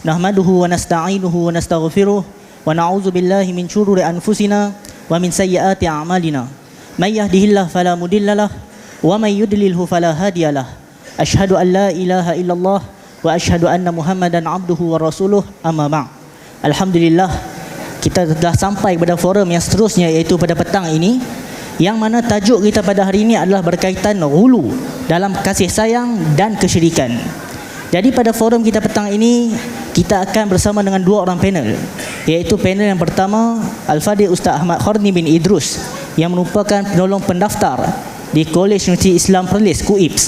nahmaduhu wa nasta'inuhu wa nastaghfiruh wa na'udzu billahi min syururi anfusina wa min sayyiati a'malina. May yahdihillahu fala mudhillalah wa may yudlilhu fala hadiyalah. Asyhadu an la ilaha illallah wa asyhadu anna Muhammadan abduhu wa rasuluh, amma ba'd. Alhamdulillah, kita telah sampai pada forum yang seterusnya, iaitu pada petang ini, yang mana tajuk kita pada hari ini adalah berkaitan ghulu dalam kasih sayang dan kesyirikan. Jadi pada forum kita petang ini, kita akan bersama dengan dua orang panel, iaitu panel yang pertama Al-Fadhil Ustaz Ahmad Kharni bin Idrus, yang merupakan penolong pendaftar di Kolej Universiti Islam Perlis, KUIPS.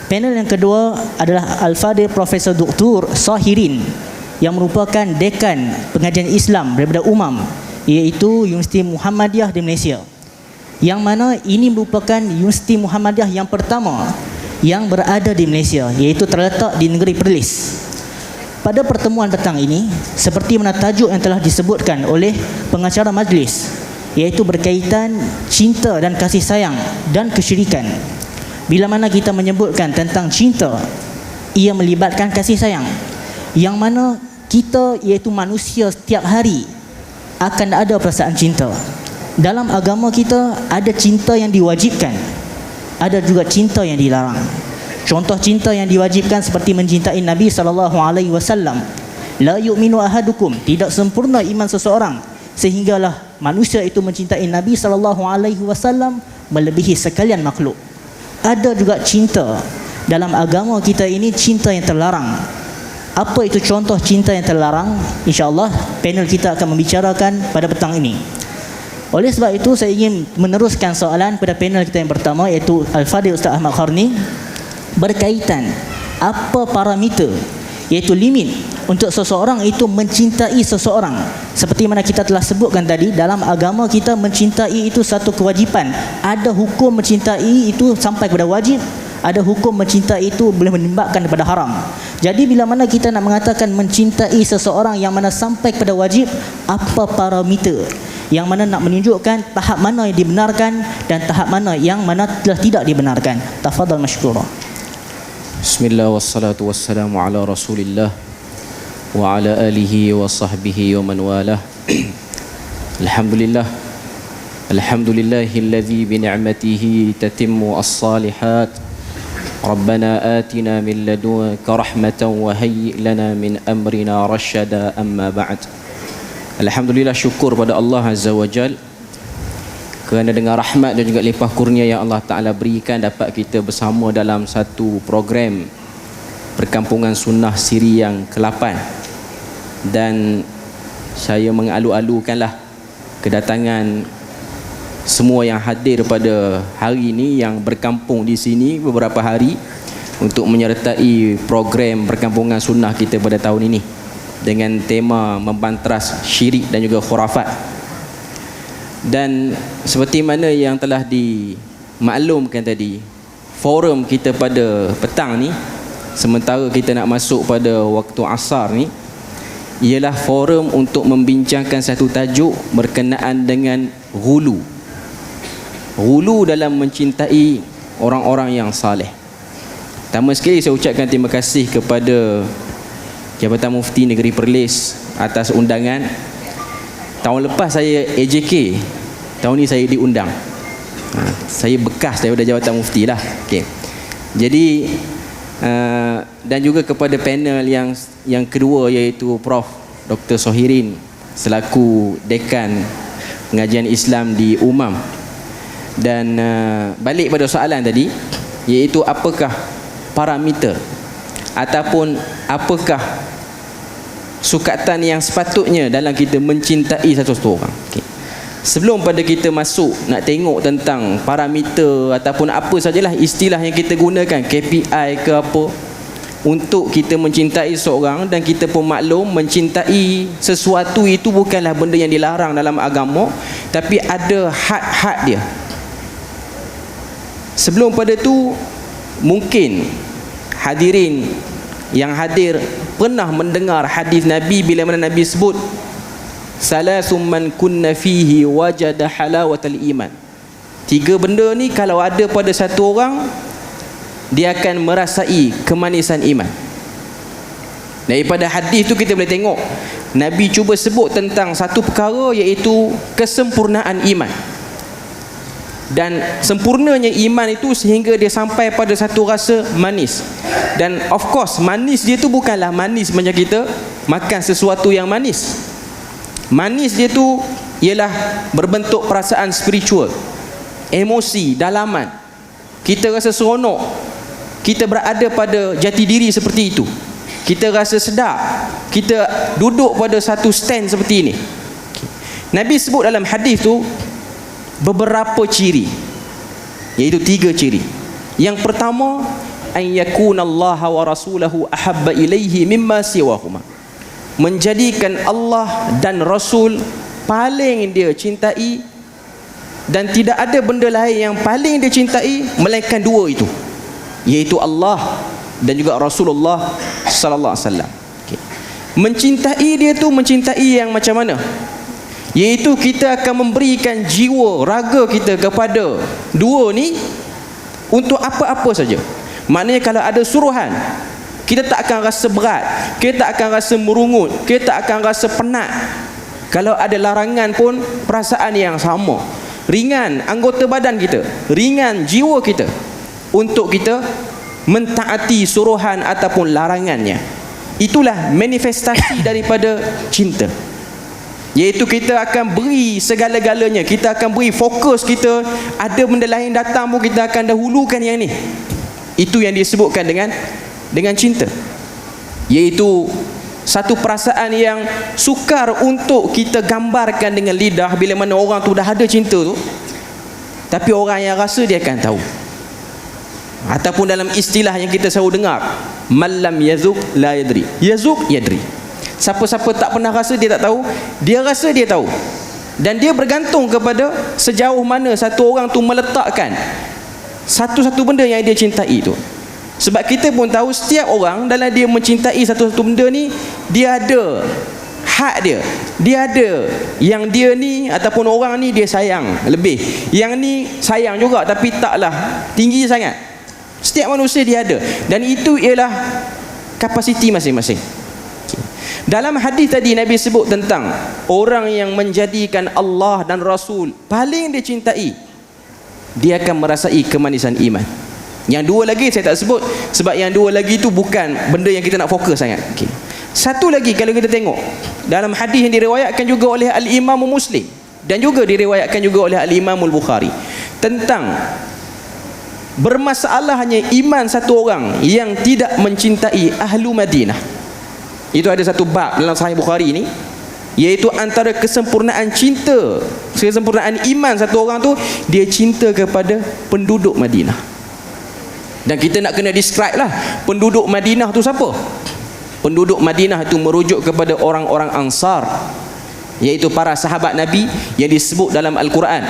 Panel yang kedua adalah Al-Fadhil Profesor Dr. Sahirin, yang merupakan dekan pengajian Islam daripada UMAM, iaitu Universiti Muhammadiyah di Malaysia, yang mana ini merupakan Universiti Muhammadiyah yang pertama yang berada di Malaysia, iaitu terletak di negeri Perlis. Pada pertemuan petang ini, seperti mana tajuk yang telah disebutkan oleh pengacara majlis, iaitu berkaitan cinta dan kasih sayang dan kesyirikan. Bila mana kita menyebutkan tentang cinta, ia melibatkan kasih sayang, yang mana kita iaitu manusia setiap hari akan ada perasaan cinta. Dalam agama kita ada cinta yang diwajibkan, ada juga cinta yang dilarang. Contoh cinta yang diwajibkan seperti mencintai Nabi SAW. La yu'minu ahadukum, tidak sempurna iman seseorang sehinggalah manusia itu mencintai Nabi SAW melebihi sekalian makhluk. Ada juga cinta dalam agama kita ini, cinta yang terlarang. Apa itu contoh cinta yang terlarang? InsyaAllah panel kita akan membicarakan pada petang ini. Oleh sebab itu, saya ingin meneruskan soalan pada panel kita yang pertama, iaitu Al-Fadhil Ustaz Ahmad Kharni, berkaitan apa parameter, iaitu limit untuk seseorang itu mencintai seseorang. Seperti mana kita telah sebutkan tadi, dalam agama kita mencintai itu satu kewajipan. Ada hukum mencintai itu sampai kepada wajib, ada hukum mencintai itu boleh menimbulkan kepada haram. Jadi bila mana kita nak mengatakan mencintai seseorang yang mana sampai kepada wajib, apa parameter yang mana nak menunjukkan tahap mana yang dibenarkan dan tahap mana yang mana telah tidak dibenarkan? Tafadhal masykurah. Bismillah wassalatu wassalamu ala Rasulillah wa ala alihi wa sahbihi wa man walah. Alhamdulillah, alhamdulillahilladzi bi ni'matihi tatimmu as-salihat. Rabbana atina min ladunka rahmatan wa hayyi' lana min amrina rasyada, amma ba'd. Alhamdulillah, syukur pada Allah Azza wa Jal kerana dengan rahmat dan juga limpah kurnia yang Allah Ta'ala berikan, dapat kita bersama dalam satu program Perkampungan Sunnah siri yang ke-8. Dan saya mengalu-alukanlah kedatangan semua yang hadir pada hari ini, yang berkampung di sini beberapa hari untuk menyertai program Perkampungan Sunnah kita pada tahun ini dengan tema membantras syirik dan juga khurafat. Dan seperti mana yang telah dimaklumkan tadi, forum kita pada petang ni, sementara kita nak masuk pada waktu asar ni, ialah forum untuk membincangkan satu tajuk berkenaan dengan ghulu. Ghulu dalam mencintai orang-orang yang saleh. Pertama sekali saya ucapkan terima kasih kepada Jabatan Mufti Negeri Perlis atas undangan. Tahun lepas saya AJK, tahun ni saya diundang. Saya bekas daripada Jabatan Mufti lah. Okay. Jadi dan juga kepada panel yang kedua, iaitu Prof. Dr. Sahirin selaku dekan pengajian Islam di UMAM. Dan balik pada soalan tadi, iaitu apakah parameter ataupun apakah sukatan yang sepatutnya dalam kita mencintai satu orang. Okay. Sebelum pada kita masuk nak tengok tentang parameter ataupun apa sajalah istilah yang kita gunakan, KPI ke apa, untuk kita mencintai seorang, dan kita pun maklum mencintai sesuatu itu bukanlah benda yang dilarang dalam agama, tapi ada had-had dia. Sebelum pada tu, mungkin hadirin yang hadir pernah mendengar hadis Nabi bila mana Nabi sebut salasum man kunna fihi wajada halawatal iman. 3 benda ni kalau ada pada satu orang, dia akan merasai kemanisan iman. Daripada hadis tu kita boleh tengok Nabi cuba sebut tentang satu perkara, iaitu kesempurnaan iman. Dan sempurnanya iman itu sehingga dia sampai pada satu rasa manis. Dan of course manis dia tu bukanlah manis macam kita makan sesuatu yang manis. Manis dia tu ialah berbentuk perasaan spiritual, emosi, dalaman. Kita rasa seronok, kita berada pada jati diri seperti itu. Kita rasa sedap, kita duduk pada satu stand seperti ini. Nabi sebut dalam hadis tu beberapa ciri, iaitu 3 ciri. Yang pertama, an yakunallaha wa rasulahu ahabba ilaihi mimma siwahuma. Menjadikan Allah dan Rasul paling dia cintai, dan tidak ada benda lain yang paling dia cintai melainkan 2 itu, iaitu Allah dan juga Rasulullah sallallahu alaihi wasallam. Mencintai dia tu mencintai yang macam mana? Iaitu kita akan memberikan jiwa, raga kita kepada 2 ni untuk apa-apa saja. Maknanya kalau ada suruhan, kita tak akan rasa berat, kita tak akan rasa merungut, kita tak akan rasa penat. Kalau ada larangan pun perasaan yang sama. Ringan anggota badan kita, ringan jiwa kita untuk kita mentaati suruhan ataupun larangannya. Itulah manifestasi daripada cinta. Iaitu kita akan beri segala-galanya, kita akan beri fokus kita. Ada benda lain datang pun kita akan dahulukan yang ni. Itu yang disebutkan dengan cinta. Iaitu satu perasaan yang sukar untuk kita gambarkan dengan lidah. Bila mana orang tu dah ada cinta tu, tapi orang yang rasa dia akan tahu. Ataupun dalam istilah yang kita selalu dengar, malam yazuk la yadri, yazuk yadri. Siapa-siapa tak pernah rasa, dia tak tahu. Dia rasa dia tahu. Dan dia bergantung kepada sejauh mana satu orang tu meletakkan satu-satu benda yang dia cintai tu. Sebab kita pun tahu setiap orang dalam dia mencintai satu-satu benda ni, dia ada hak dia. Dia ada yang dia ni ataupun orang ni dia sayang lebih, yang ni sayang juga tapi taklah tinggi sangat. Setiap manusia dia ada, dan itu ialah kapasiti masing-masing. Dalam hadis tadi Nabi sebut tentang orang yang menjadikan Allah dan Rasul paling dia cintai, dia akan merasai kemanisan iman. Yang 2 lagi saya tak sebut, sebab yang 2 lagi itu bukan benda yang kita nak fokus sangat. Satu lagi, kalau kita tengok dalam hadis yang diriwayatkan juga oleh Al-Imam Muslim dan juga diriwayatkan juga oleh Al-Imam Al-Bukhari, tentang bermasalahnya iman satu orang yang tidak mencintai Ahlu Madinah. Itu ada satu bab dalam Sahih Bukhari ni, iaitu antara kesempurnaan cinta, kesempurnaan iman satu orang tu, dia cinta kepada penduduk Madinah. Dan kita nak kena describe lah penduduk Madinah tu siapa. Penduduk Madinah itu merujuk kepada orang-orang Ansar, iaitu para sahabat Nabi yang disebut dalam Al-Quran,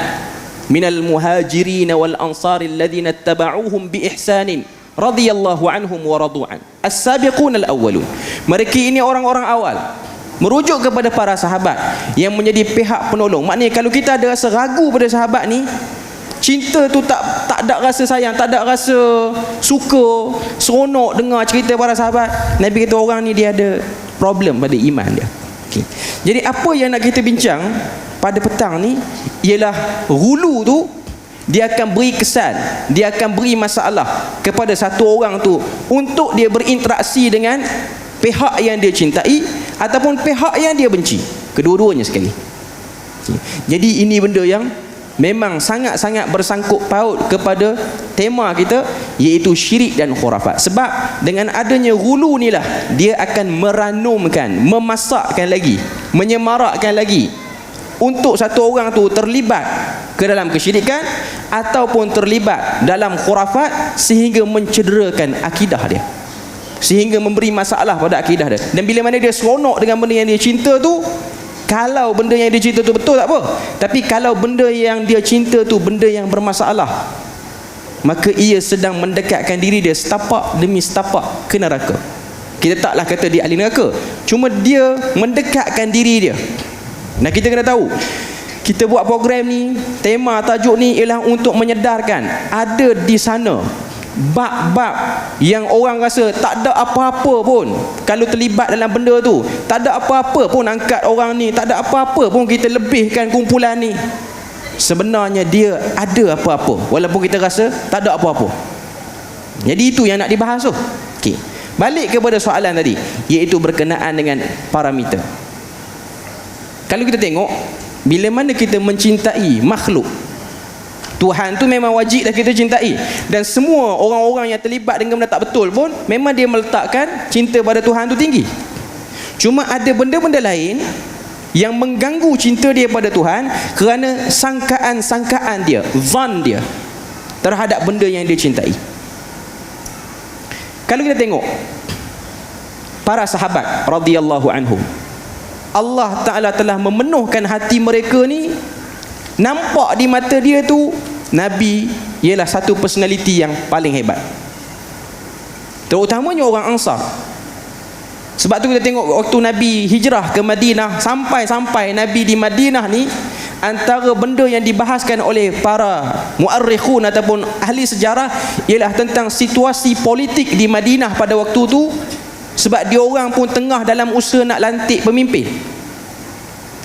minal muhajirin wal ansar alladhina ittaba'uuhum bi ihsanin radhiyallahu anhum wa radu'an as-sabiqun al-awwalun. Mereka ini orang-orang awal, merujuk kepada para sahabat yang menjadi pihak penolong. Maknanya kalau kita ada rasa ragu pada sahabat ni, cinta tu tak ada rasa sayang, tak ada rasa suka, seronok dengar cerita para sahabat, Nabi kata orang ni dia ada problem pada iman dia. Jadi apa yang nak kita bincang pada petang ni ialah hulu tu dia akan beri kesan, dia akan beri masalah kepada satu orang tu untuk dia berinteraksi dengan pihak yang dia cintai ataupun pihak yang dia benci, kedua-duanya sekali. Jadi ini benda yang memang sangat-sangat bersangkut paut kepada tema kita, iaitu syirik dan khurafat. Sebab dengan adanya hulu ni lah dia akan meranumkan, memasakkan lagi, menyemarakkan lagi untuk satu orang tu terlibat ke dalam kesyirikan ataupun terlibat dalam khurafat, sehingga mencederakan akidah dia, sehingga memberi masalah pada akidah dia. Dan bila mana dia seronok dengan benda yang dia cinta tu, kalau benda yang dia cinta tu betul tak apa, tapi kalau benda yang dia cinta tu benda yang bermasalah, maka ia sedang mendekatkan diri dia setapak demi setapak ke neraka. Kita taklah kata dia ahli neraka, cuma dia mendekatkan diri dia. Nah, kita kena tahu, kita buat program ni, tema tajuk ni ialah untuk menyedarkan ada di sana, bab-bab yang orang rasa tak ada apa-apa pun kalau terlibat dalam benda tu, tak ada apa-apa pun angkat orang ni, tak ada apa-apa pun kita lebihkan kumpulan ni, sebenarnya dia ada apa-apa walaupun kita rasa tak ada apa-apa. Jadi itu yang nak dibahas tu. Okey, balik kepada soalan tadi, iaitu berkenaan dengan parameter. Kalau kita tengok, bila mana kita mencintai makhluk, Tuhan tu memang wajib dah kita cintai. Dan semua orang-orang yang terlibat dengan benda tak betul pun memang dia meletakkan cinta pada Tuhan tu tinggi. Cuma ada benda-benda lain yang mengganggu cinta dia pada Tuhan kerana sangkaan-sangkaan dia, zan dia terhadap benda yang dia cintai. Kalau kita tengok para sahabat radhiyallahu anhum, Allah Ta'ala telah memenuhkan hati mereka ni. Nampak di mata dia tu Nabi ialah satu personality yang paling hebat, terutamanya orang Ansar. Sebab tu kita tengok waktu Nabi hijrah ke Madinah, sampai Nabi di Madinah ni, antara benda yang dibahaskan oleh para muarrikhun ataupun ahli sejarah ialah tentang situasi politik di Madinah pada waktu tu. Sebab dia orang pun tengah dalam usaha nak lantik pemimpin.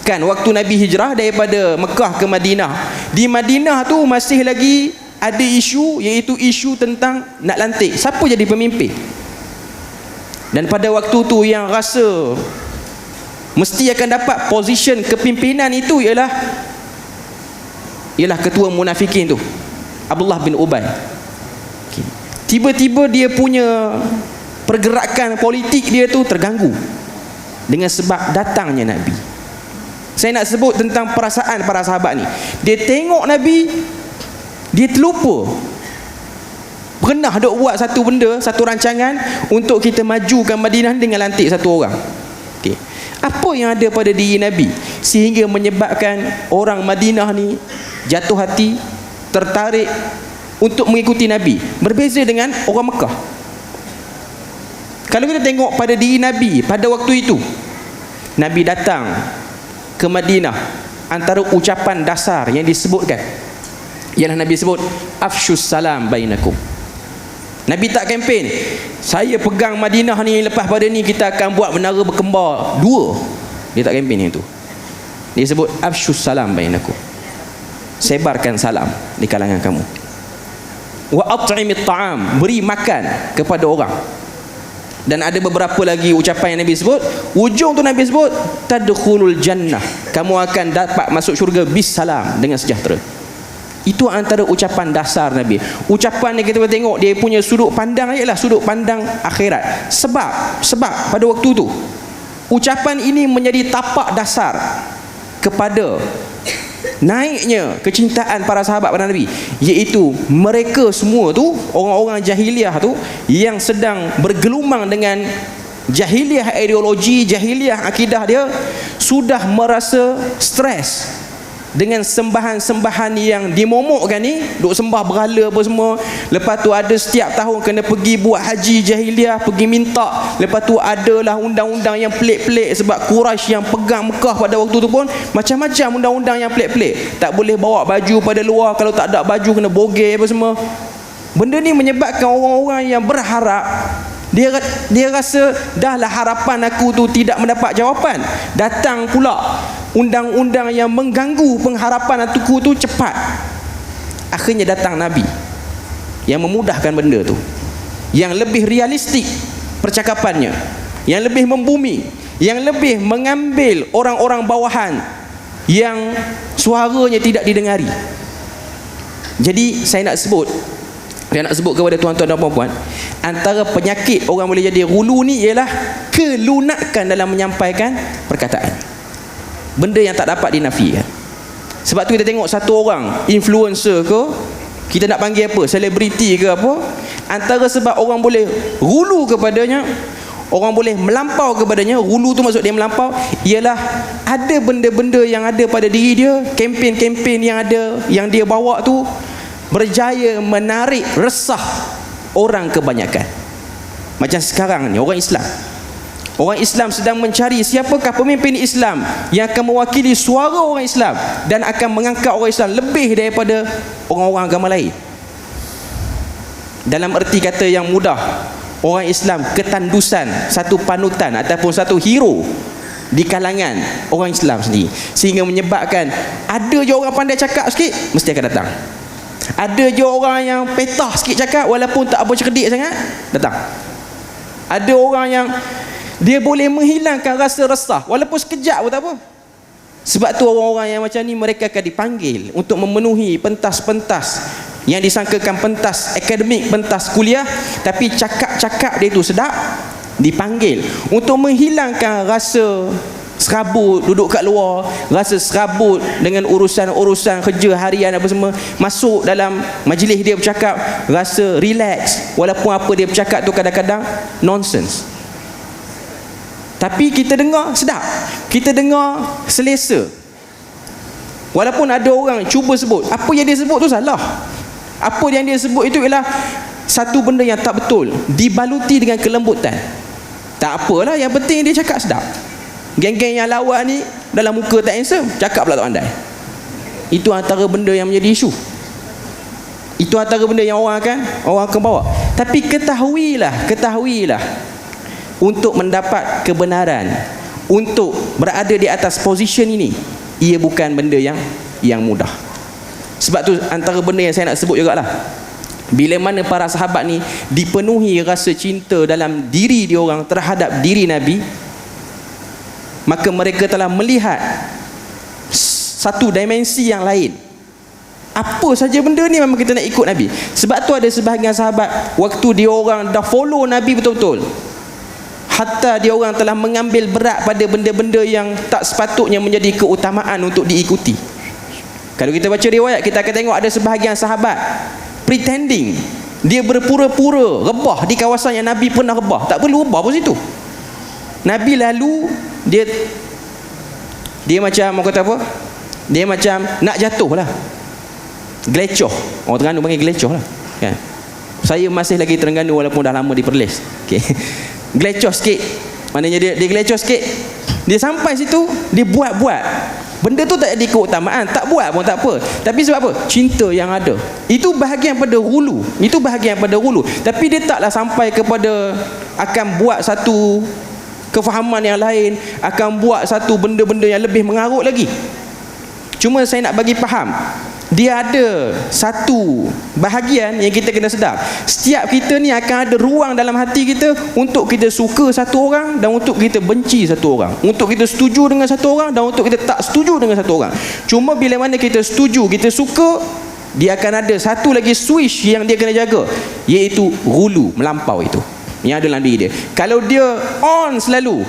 Kan waktu Nabi hijrah daripada Mekah ke Madinah, di Madinah tu masih lagi ada isu, iaitu isu tentang nak lantik siapa jadi pemimpin. Dan pada waktu tu yang rasa mesti akan dapat position kepimpinan itu ialah ketua munafikin tu, Abdullah bin Ubay. Tiba-tiba dia punya pergerakan politik dia tu terganggu dengan sebab datangnya Nabi. Saya nak sebut tentang perasaan para sahabat ni. Dia tengok Nabi, dia terlupa pernah dok buat satu benda, satu rancangan untuk kita majukan Madinah dengan lantik satu orang. Okey, apa yang ada pada diri Nabi sehingga menyebabkan orang Madinah ni jatuh hati, tertarik untuk mengikuti Nabi, berbeza dengan orang Mekah. Kalau kita tengok pada diri Nabi pada waktu itu, Nabi datang ke Madinah, antara ucapan dasar yang disebutkan ialah Nabi sebut afshus salam bainakum. Nabi tak kempen, saya pegang Madinah ni, lepas pada ni kita akan buat menara berkembar 2. Dia tak kempen yang tu. Dia sebut afshus salam bainakum, sebarkan salam di kalangan kamu. Wa at'imit ta'am, beri makan kepada orang. Dan ada beberapa lagi ucapan yang Nabi sebut. Ujung tu Nabi sebut tadkhulul jannah, kamu akan dapat masuk syurga bisalam, dengan sejahtera. Itu antara ucapan dasar Nabi. Ucapan yang kita boleh tengok dia punya sudut pandang ialah sudut pandang akhirat. Sebab pada waktu tu ucapan ini menjadi tapak dasar kepada naiknya kecintaan para sahabat pada Nabi, iaitu mereka semua tu, orang-orang jahiliah tu yang sedang bergelumang dengan jahiliah ideologi, jahiliah akidah dia, sudah merasa stres dengan sembahan-sembahan yang dimomokkan ni, duk sembah berhala apa semua. Lepas tu ada setiap tahun kena pergi buat haji jahiliah, pergi minta. Lepas tu adalah undang-undang yang pelik-pelik, sebab Quraisy yang pegang Mekah pada waktu tu pun macam-macam undang-undang yang pelik-pelik. Tak boleh bawa baju pada luar, kalau tak ada baju kena bogey apa semua. Benda ni menyebabkan orang-orang yang berharap, dia rasa dahlah harapan aku tu tidak mendapat jawapan, datang pula undang-undang yang mengganggu pengharapan aku tu cepat. Akhirnya datang Nabi yang memudahkan benda tu, yang lebih realistik percakapannya, yang lebih membumi, yang lebih mengambil orang-orang bawahan yang suaranya tidak didengari. Jadi saya nak sebut kepada tuan-tuan dan puan-puan, antara penyakit orang boleh jadi hulu ni ialah kelunakan dalam menyampaikan perkataan, benda yang tak dapat dinafikan. Sebab tu kita tengok satu orang influencer ke, kita nak panggil apa, selebriti ke apa, antara sebab orang boleh hulu kepadanya, orang boleh melampau kepadanya, hulu tu maksud dia melampau, ialah ada benda-benda yang ada pada diri dia, kempen-kempen yang dia bawa tu berjaya menarik resah orang kebanyakan. Macam sekarang ni orang Islam sedang mencari siapakah pemimpin Islam yang akan mewakili suara orang Islam dan akan mengangkat orang Islam lebih daripada orang-orang agama lain. dalam erti kata yang mudah, orang Islam ketandusan, satu panutan ataupun satu hero di kalangan orang Islam sendiri, sehingga menyebabkan ada je orang pandai cakap sikit mesti akan datang, ada je orang yang petah sikit cakap walaupun tak apa cerdik sangat datang, ada orang yang dia boleh menghilangkan rasa resah walaupun sekejap pun tak apa. Sebab tu orang-orang yang macam ni mereka akan dipanggil untuk memenuhi pentas-pentas yang disangkakan pentas akademik, pentas kuliah, tapi cakap-cakap dia tu sedap, dipanggil untuk menghilangkan rasa serabut duduk kat luar, rasa serabut dengan urusan-urusan kerja harian apa semua, masuk dalam majlis dia bercakap rasa relax walaupun apa dia bercakap tu kadang-kadang nonsense, tapi kita dengar sedap, kita dengar selesa. Walaupun ada orang cuba sebut apa yang dia sebut tu salah, apa yang dia sebut itu ialah satu benda yang tak betul, dibaluti dengan kelembutan. Tak apalah, yang penting dia cakap sedap. Geng-geng yang lawan ni dalam muka tak handsome, cakap pula tak pandai. Itu antara benda yang menjadi isu. Itu antara benda yang orang akan bawa. Tapi ketahuilah untuk mendapat kebenaran, untuk berada di atas position ini, ia bukan benda yang mudah. Sebab tu antara benda yang saya nak sebut jugalah, bila mana para sahabat ni dipenuhi rasa cinta dalam diri diorang terhadap diri Nabi, maka mereka telah melihat satu dimensi yang lain. Apa saja benda ni memang kita nak ikut Nabi. Sebab tu ada sebahagian sahabat waktu diorang dah follow Nabi betul-betul, hatta diorang telah mengambil berat pada benda-benda yang tak sepatutnya menjadi keutamaan untuk diikuti. Kalau kita baca riwayat, kita akan tengok ada sebahagian sahabat pretending, dia berpura-pura rebah di kawasan yang Nabi pernah rebah. Tak perlu rebah pun situ. Nabi lalu dia macam orang kata apa, dia macam nak jatuh lah, gelecoh. Orang Terengganu panggil gelecoh lah kan? Saya masih lagi Terengganu walaupun dah lama di Perlis. Okay. Gelecoh sikit, maknanya dia gelecoh sikit. Dia sampai situ, dia buat benda tu tak jadi keutamaan, tak buat pun tak apa. Tapi sebab apa? Cinta yang ada. Itu bahagian pada hulu. Tapi dia taklah sampai kepada akan buat satu kefahaman yang lain, akan buat satu benda-benda yang lebih mengarut lagi. Cuma saya nak bagi faham, dia ada satu bahagian yang kita kena sedar. Setiap kita ni akan ada ruang dalam hati kita untuk kita suka satu orang dan untuk kita benci satu orang, untuk kita setuju dengan satu orang dan untuk kita tak setuju dengan satu orang. Cuma bila mana kita setuju, kita suka, dia akan ada satu lagi switch yang dia kena jaga, iaitu hulu, melampau itu yang ada dalam diri dia. Kalau dia on selalu,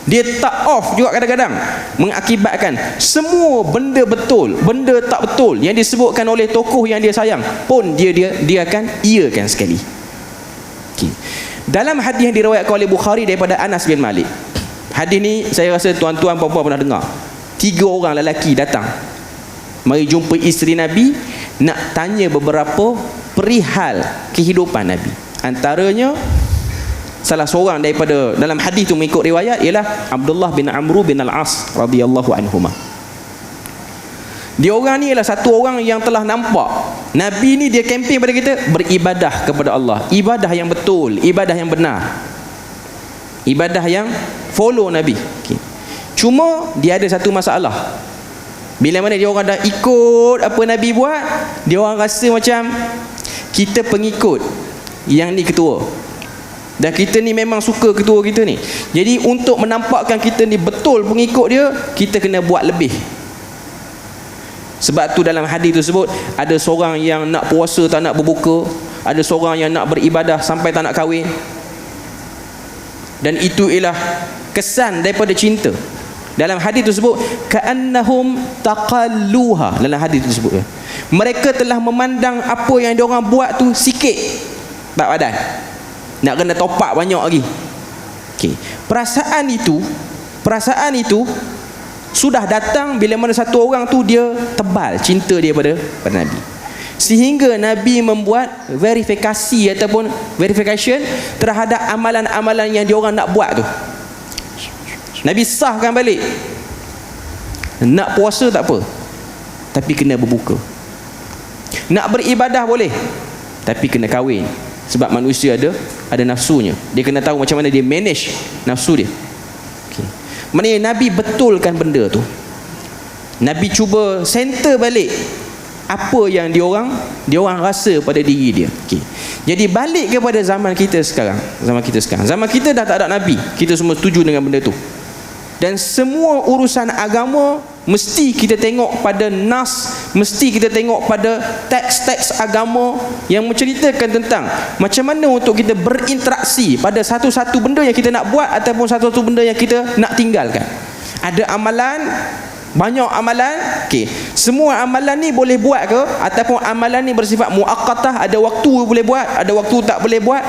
dia tak off juga kadang-kadang, mengakibatkan semua benda betul, benda tak betul yang disebutkan oleh tokoh yang dia sayang pun dia akan iakan sekali. Okay. Dalam hadis yang diriwayatkan oleh Bukhari daripada Anas bin Malik, hadis ni saya rasa tuan-tuan puan-puan pernah dengar. 3 orang lelaki datang mari jumpa isteri Nabi, nak tanya beberapa perihal kehidupan Nabi. Antaranya salah seorang daripada dalam hadis tu mengikut riwayat ialah Abdullah bin Amr bin Al-As radhiyallahu anhuma. Dia orang ni ialah satu orang yang telah nampak Nabi ni, dia kempen pada kita beribadah kepada Allah, ibadah yang betul, ibadah yang benar, ibadah yang follow Nabi. Okay. Cuma dia ada satu masalah. Bila mana dia orang dah ikut apa Nabi buat, dia orang rasa macam kita pengikut, yang ni ketua, dan kita ni memang suka ketua kita ni. Jadi untuk menampakkan kita ni betul pengikut dia, kita kena buat lebih. Sebab tu dalam hadis tersebut ada seorang yang nak puasa tak nak berbuka, ada seorang yang nak beribadah sampai tak nak kahwin. Dan itu ialah kesan daripada cinta. Dalam hadis tersebut ka'annahum taqalluha, dalam hadis tersebut mereka telah memandang apa yang diorang buat tu sikit tak padan, nak kena topak banyak lagi. Okay. Perasaan itu sudah datang bila mana satu orang tu dia tebal cinta dia pada Nabi, sehingga Nabi membuat verifikasi ataupun verification terhadap amalan-amalan yang diorang nak buat tu. Nabi sahkan balik. Nak puasa tak apa, tapi kena berbuka. Nak beribadah boleh, tapi kena kahwin. Sebab manusia ada nafsunya. Dia kena tahu macam mana dia manage nafsu dia. Maknanya Nabi betulkan benda tu. Nabi cuba center balik apa yang dia orang rasa pada diri dia. Jadi balik kepada zaman kita sekarang. Zaman kita dah tak ada Nabi. Kita semua setuju dengan benda tu. Dan semua urusan agama mesti kita tengok pada nas, mesti kita tengok pada teks-teks agama yang menceritakan tentang macam mana untuk kita berinteraksi pada satu-satu benda yang kita nak buat ataupun satu-satu benda yang kita nak tinggalkan. Ada amalan, banyak amalan, semua amalan ni boleh buat ke? Ataupun amalan ni bersifat muaqqatah, ada waktu boleh buat, ada waktu tak boleh buat.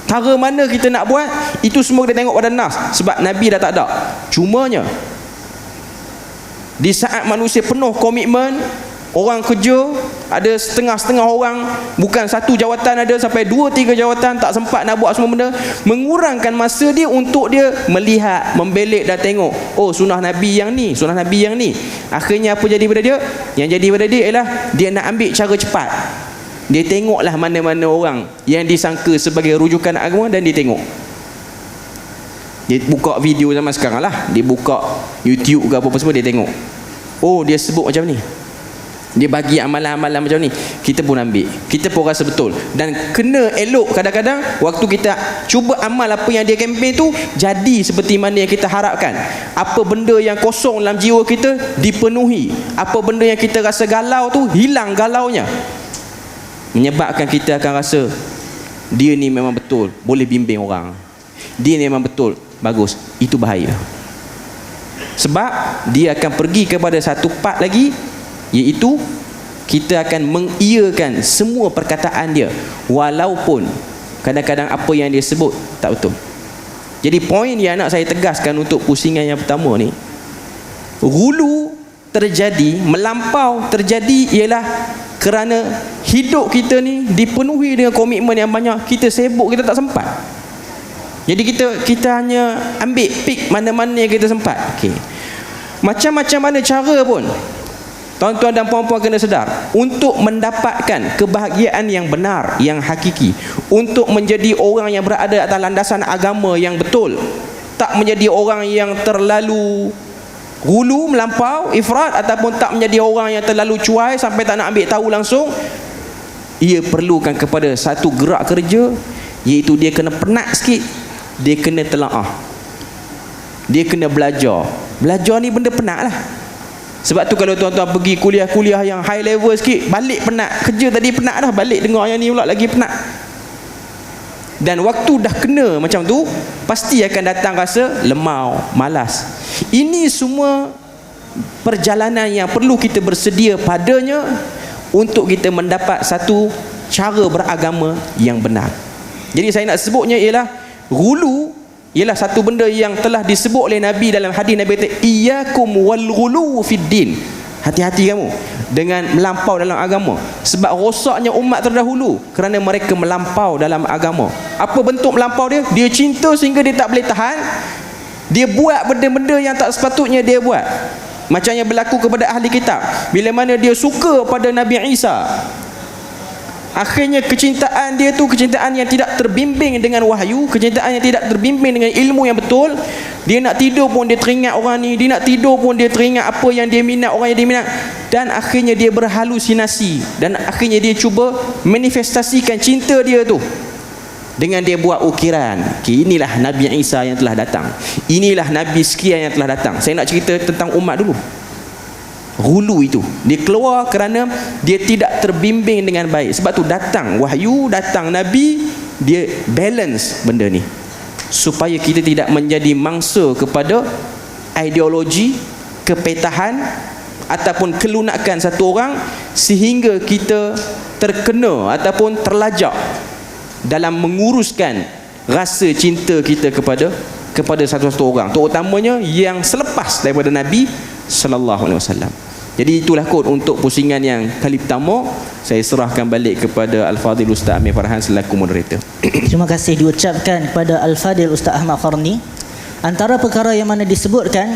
Cara mana kita nak buat, itu semua kita tengok pada nas. Sebab Nabi dah tak ada. Cumanya di saat manusia penuh komitmen, orang kerja, ada setengah-setengah orang, bukan satu jawatan ada sampai 2-3 jawatan, tak sempat nak buat semua benda, mengurangkan masa dia untuk dia melihat, membelik dan tengok, oh sunnah Nabi yang ni, sunnah Nabi yang ni. Akhirnya apa jadi pada dia? Yang jadi pada dia ialah dia nak ambil cara cepat. Dia tengoklah mana-mana orang yang disangka sebagai rujukan agama dan dia tengok. Dia buka video zaman sekarang lah, dia buka YouTube ke apa-apa semua, dia tengok. Oh, dia sebut macam ni, dia bagi amalan-amalan macam ni, kita pun ambil, kita pun rasa betul. Dan kena elok kadang-kadang waktu kita cuba amal apa yang dia kempen tu jadi seperti mana yang kita harapkan. Apa benda yang kosong dalam jiwa kita dipenuhi, apa benda yang kita rasa galau tu hilang galaunya, menyebabkan kita akan rasa dia ni memang betul boleh bimbing orang, dia ni memang betul bagus. Itu bahaya. Sebab dia akan pergi kepada satu part lagi, iaitu kita akan mengiyakan semua perkataan dia walaupun kadang-kadang apa yang dia sebut tak betul. Jadi poin yang nak saya tegaskan untuk pusingan yang pertama ni, ghulu terjadi, melampau terjadi ialah kerana hidup kita ni dipenuhi dengan komitmen yang banyak, kita sibuk, kita tak sempat. Jadi kita hanya ambil pick mana-mana yang kita sempat. Macam-macam mana cara pun, tuan-tuan dan puan-puan kena sedar, untuk mendapatkan kebahagiaan yang benar, yang hakiki, untuk menjadi orang yang berada atas landasan agama yang betul, tak menjadi orang yang terlalu ghulu, melampau, ifrat, ataupun tak menjadi orang yang terlalu cuai sampai tak nak ambil tahu langsung, ia perlukan kepada satu gerak kerja, iaitu dia kena penat sikit, dia kena telaah, dia kena belajar. Belajar ni benda penat lah. Sebab tu kalau tuan-tuan pergi kuliah-kuliah yang high level sikit, balik penat. Kerja tadi penat dah, balik dengar yang ni pula lagi penat. Dan waktu dah kena macam tu, pasti akan datang rasa lemau, malas. Ini semua perjalanan yang perlu kita bersedia padanya untuk kita mendapat satu cara beragama yang benar. Jadi saya nak sebutnya ialah ghulu ialah satu benda yang telah disebut oleh Nabi dalam hadis. Nabi kata, iyyakum wal ghulu fid din. Hati-hati kamu dengan melampau dalam agama. Sebab rosaknya umat terdahulu kerana mereka melampau dalam agama. Apa bentuk melampau dia? Dia cinta sehingga dia tak boleh tahan, dia buat benda-benda yang tak sepatutnya dia buat. Macam yang berlaku kepada ahli kitab. Bila mana dia suka pada Nabi Isa, akhirnya kecintaan dia tu kecintaan yang tidak terbimbing dengan wahyu, kecintaan yang tidak terbimbing dengan ilmu yang betul. Dia nak tidur pun dia teringat orang ni, dia nak tidur pun dia teringat apa yang dia minat, orang yang dia minat. Dan akhirnya dia berhalusinasi, dan akhirnya dia cuba manifestasikan cinta dia tu dengan dia buat ukiran. Inilah Nabi Isa yang telah datang, inilah Nabi sekian yang telah datang. Saya nak cerita tentang umat dulu. Ghulu itu dia keluar kerana dia tidak terbimbing dengan baik. Sebab tu datang wahyu, datang Nabi, dia balance benda ni supaya kita tidak menjadi mangsa kepada ideologi, kepetahan ataupun kelunakan satu orang sehingga kita terkena ataupun terlajak dalam menguruskan rasa cinta kita kepada satu-satu orang, terutamanya yang selepas daripada Nabi sallallahu alaihi wasallam. Jadi itulah kot untuk pusingan yang kali pertama. Saya serahkan balik kepada Al-Fadhil Ustaz Amir Farhan selaku moderator. Terima kasih diucapkan kepada Al-Fadhil Ustaz Ahmad Qarni. Antara perkara yang mana disebutkan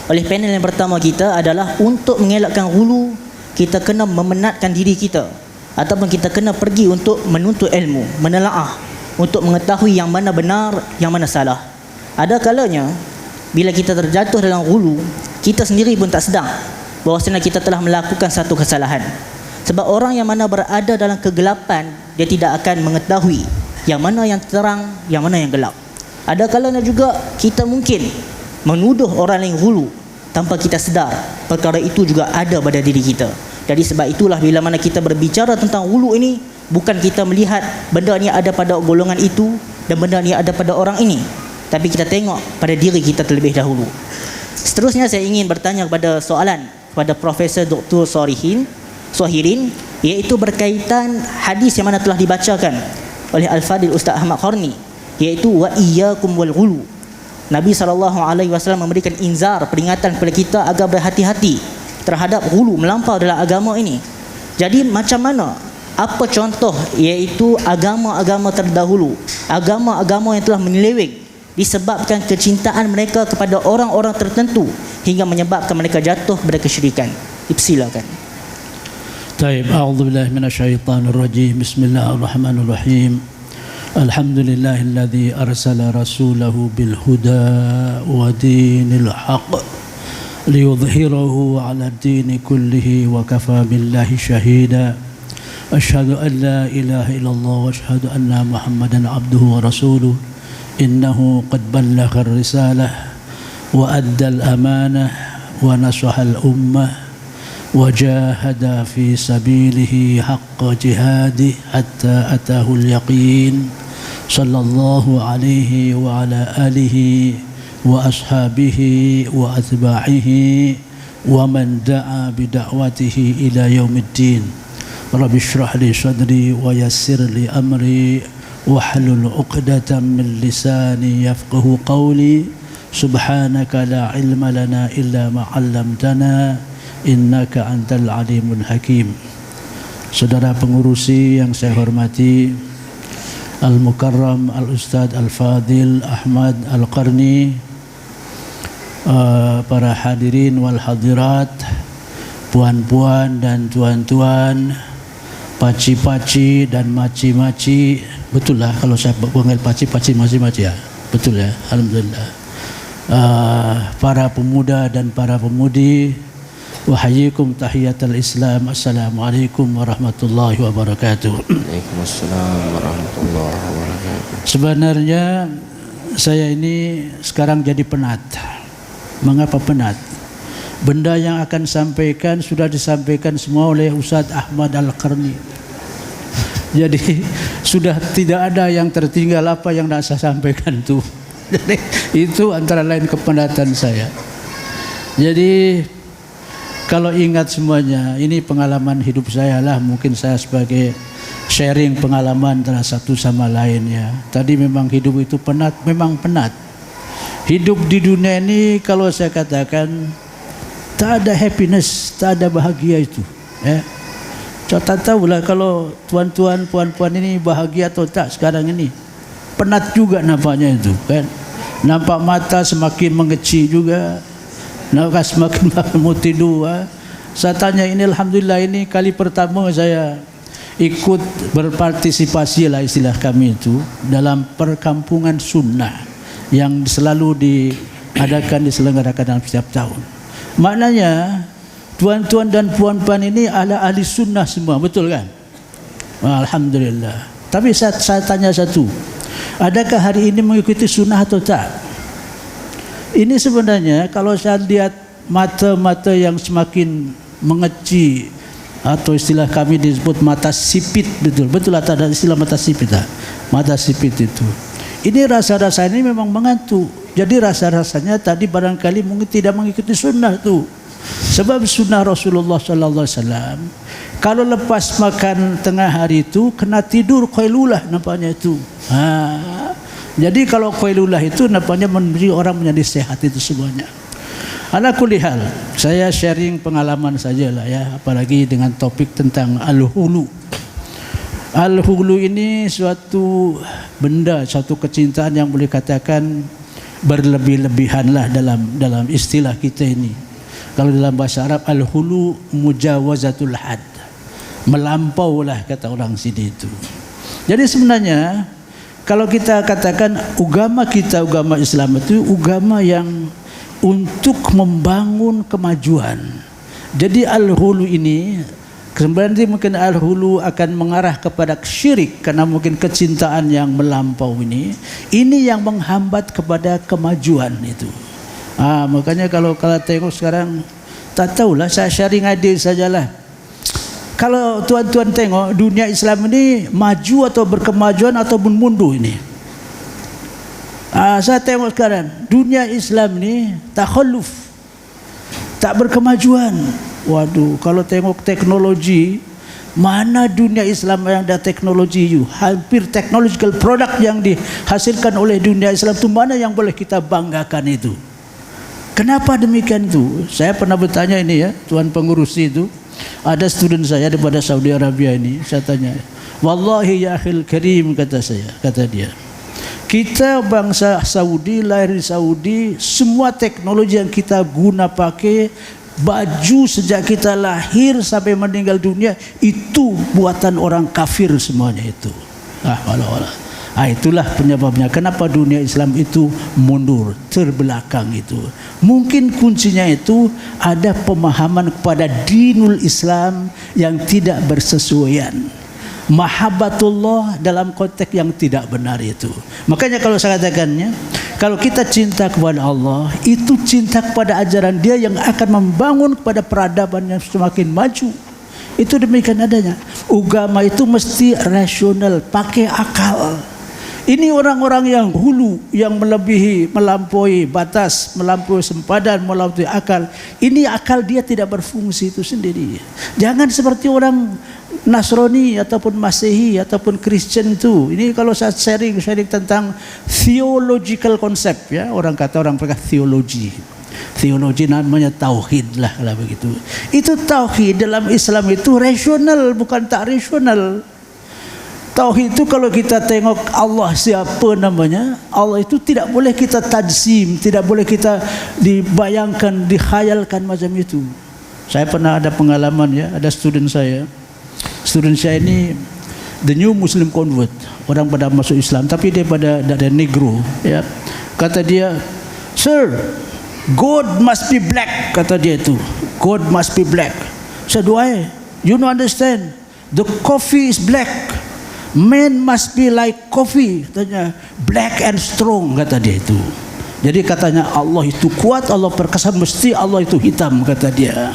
oleh panel yang pertama kita adalah untuk mengelakkan ghulu, kita kena memenatkan diri kita ataupun kita kena pergi untuk menuntut ilmu, menelaah, untuk mengetahui yang mana benar, yang mana salah. Ada kalanya bila kita terjatuh dalam ghulu, kita sendiri pun tak sedar bahawasanya kita telah melakukan satu kesalahan. Sebab orang yang mana berada dalam kegelapan, dia tidak akan mengetahui yang mana yang terang, yang mana yang gelap. Ada kalanya juga kita mungkin menuduh orang lain ghulu tanpa kita sedar perkara itu juga ada pada diri kita. Jadi sebab itulah bila mana kita berbicara tentang ghulu ini, bukan kita melihat benda ni ada pada golongan itu dan benda ni ada pada orang ini, tapi kita tengok pada diri kita terlebih dahulu. Seterusnya saya ingin bertanya kepada soalan kepada Profesor Dr. Sohirin, iaitu berkaitan hadis yang mana telah dibacakan oleh Al-Fadil Ustaz Ahmad Qarni, iaitu wa iyyakum wal ghulu. Nabi SAW memberikan inzar, peringatan kepada kita agar berhati-hati terhadap ghulu, melampau dalam agama ini. Jadi macam mana, apa contoh iaitu agama-agama terdahulu, agama-agama yang telah menyeleweng disebabkan kecintaan mereka kepada orang-orang tertentu hingga menyebabkan mereka jatuh kepada kesyirikan. Silakan. Baik, a'udzubillahi minasyaitonir rajim. Bismillahirrahmanirrahim. Alhamdulillahilladzi arsala rasulahu bil huda wa dinil haqq liyudhhirahu 'ala ad-dini kullihi wa kafa billahi shahida. Asyhadu an la ilaha illallah wa asyhadu anna Muhammadan 'abduhu wa rasuluh. Innahu qad ballagha ar-risalah wa adda al-amanah wa nasaha al-ummah وجاهد في سبيله حق جهاده حتى أتاه اليقين صلى الله عليه وعلى آله وأصحابه وأتباعه ومن دعا بدعوته إلى يوم الدين. رب اشرح لي صدري ويسر لي أمري واحلل عقدة من لساني يفقه قولي. سبحانك لا علم لنا إلا ما علمتنا innaka antal alimul hakim. Saudara pengurusi yang saya hormati, Al-Mukarram Al-Ustadz Al-Fadil Ahmad Al-Qarni, para hadirin wal hadirat, puan-puan dan tuan-tuan, paci-paci dan maci-maci. Betul lah kalau saya panggil paci-paci, maci-maci ya? Betul ya, alhamdulillah. Para pemuda dan para pemudi, wahayikum tahiyatul Islam. Assalamualaikum warahmatullahi wabarakatuh. Waalaikumsalam warahmatullahi wabarakatuh. Sebenarnya saya ini sekarang jadi penat. Mengapa penat? Benda yang akan sampaikan sudah disampaikan semua oleh Ustaz Ahmad Al-Qarni. Jadi sudah tidak ada yang tertinggal apa yang nak saya sampaikan itu. Jadi itu antara lain kepenatan saya. Jadi kalau ingat semuanya, ini pengalaman hidup saya lah. Mungkin saya sebagai sharing pengalaman antara satu sama lain ya. Tadi memang hidup itu penat, memang penat. Hidup di dunia ini kalau saya katakan tak ada happiness, tak ada bahagia itu. Ya. Coba tahulah kalau tuan-tuan, puan-puan ini bahagia atau tak sekarang ini. Penat juga nampaknya itu kan. Nampak mata semakin mengecil juga. Nak semakin mau tidur. Saya tanya ini, alhamdulillah ini kali pertama saya ikut berpartisipasi lah istilah kami itu dalam perkampungan sunnah yang selalu diselenggarakan dalam setiap tahun. Maknanya tuan-tuan dan puan-puan ini adalah ahli sunnah semua, betul kan? Alhamdulillah. Tapi saya tanya satu, adakah hari ini mengikuti sunnah atau tak? Ini sebenarnya kalau saya lihat mata-mata yang semakin mengecil atau istilah kami disebut mata sipit, betul atau ada istilah mata sipit tak? Mata sipit itu. Ini rasa-rasa ini memang mengantuk. Jadi rasa-rasanya tadi barangkali mungkin tidak mengikuti sunnah tu. Sebab sunnah Rasulullah sallallahu alaihi wasallam kalau lepas makan tengah hari itu kena tidur qailulah nampaknya itu. Jadi kalau qailulah itu nampaknya memberi orang menjadi sehat itu semuanya. Ala kulli hal, saya sharing pengalaman sajalah ya, apalagi dengan topik tentang al-hulu. Al-hulu ini suatu benda, suatu kecintaan yang boleh katakan berlebih-lebihanlah dalam istilah kita ini. Kalau dalam bahasa Arab al-hulu mujawazatul had. melampaulah kata orang sini itu. Jadi sebenarnya kalau kita katakan agama kita, agama Islam itu agama yang untuk membangun kemajuan. Jadi al-hulu ini sebenarnya mungkin al-hulu akan mengarah kepada syirik karena mungkin kecintaan yang melampau ini yang menghambat kepada kemajuan itu. Makanya kalau tengok sekarang tak tahulah, saya sharing idea sajalah. Kalau tuan-tuan tengok dunia Islam ini maju atau berkemajuan ataupun mundur ini. Saya tengok sekarang dunia Islam ini takhalluf, tak berkemajuan. Waduh, kalau tengok teknologi, mana dunia Islam yang ada teknologi itu? Hampir technological product yang dihasilkan oleh dunia Islam itu mana yang boleh kita banggakan itu? Kenapa demikian itu? Saya pernah bertanya ini ya, tuan pengurus itu. Ada student saya daripada Saudi Arabia ini, saya tanya, wallahi ya akhil karim, kata dia, kita bangsa Saudi, lahir di Saudi, semua teknologi yang kita guna pakai, baju sejak kita lahir sampai meninggal dunia itu buatan orang kafir semuanya itu. Itulah penyebabnya kenapa dunia Islam itu mundur, terbelakang itu. Mungkin kuncinya itu ada pemahaman kepada dinul Islam yang tidak bersesuaian. Mahabbatullah dalam konteks yang tidak benar itu. Makanya kalau saya katakannya, kalau kita cinta kepada Allah, itu cinta kepada ajaran Dia yang akan membangun kepada peradaban yang semakin maju. Itu demikian adanya. Agama itu mesti rasional, pakai akal. Ini orang-orang yang hulu, yang melampaui batas, melampaui sempadan, melampaui akal. Ini akal dia tidak berfungsi itu sendiri. Jangan seperti orang Nasrani ataupun Masehi ataupun Kristen itu. Ini kalau saya sharing tentang theological concept ya, orang pakai teologi. Teologi namanya tauhid lah kalau begitu. Itu tauhid dalam Islam itu rasional, bukan tak rasional. Tauhid itu kalau kita tengok Allah siapa namanya, Allah itu tidak boleh kita tajsim, tidak boleh kita dibayangkan, dikhayalkan macam itu. Saya pernah ada pengalaman ya, ada student saya ini the new Muslim convert, orang pada masuk Islam tapi dia dari negro ya. Kata dia, "Sir, God must be black," kata dia itu. God must be black. Said, "Why? You don't understand. The coffee is black. Man must be like coffee," katanya, "black and strong," kata dia itu. Jadi katanya Allah itu kuat, Allah perkasa, mesti Allah itu hitam, kata dia.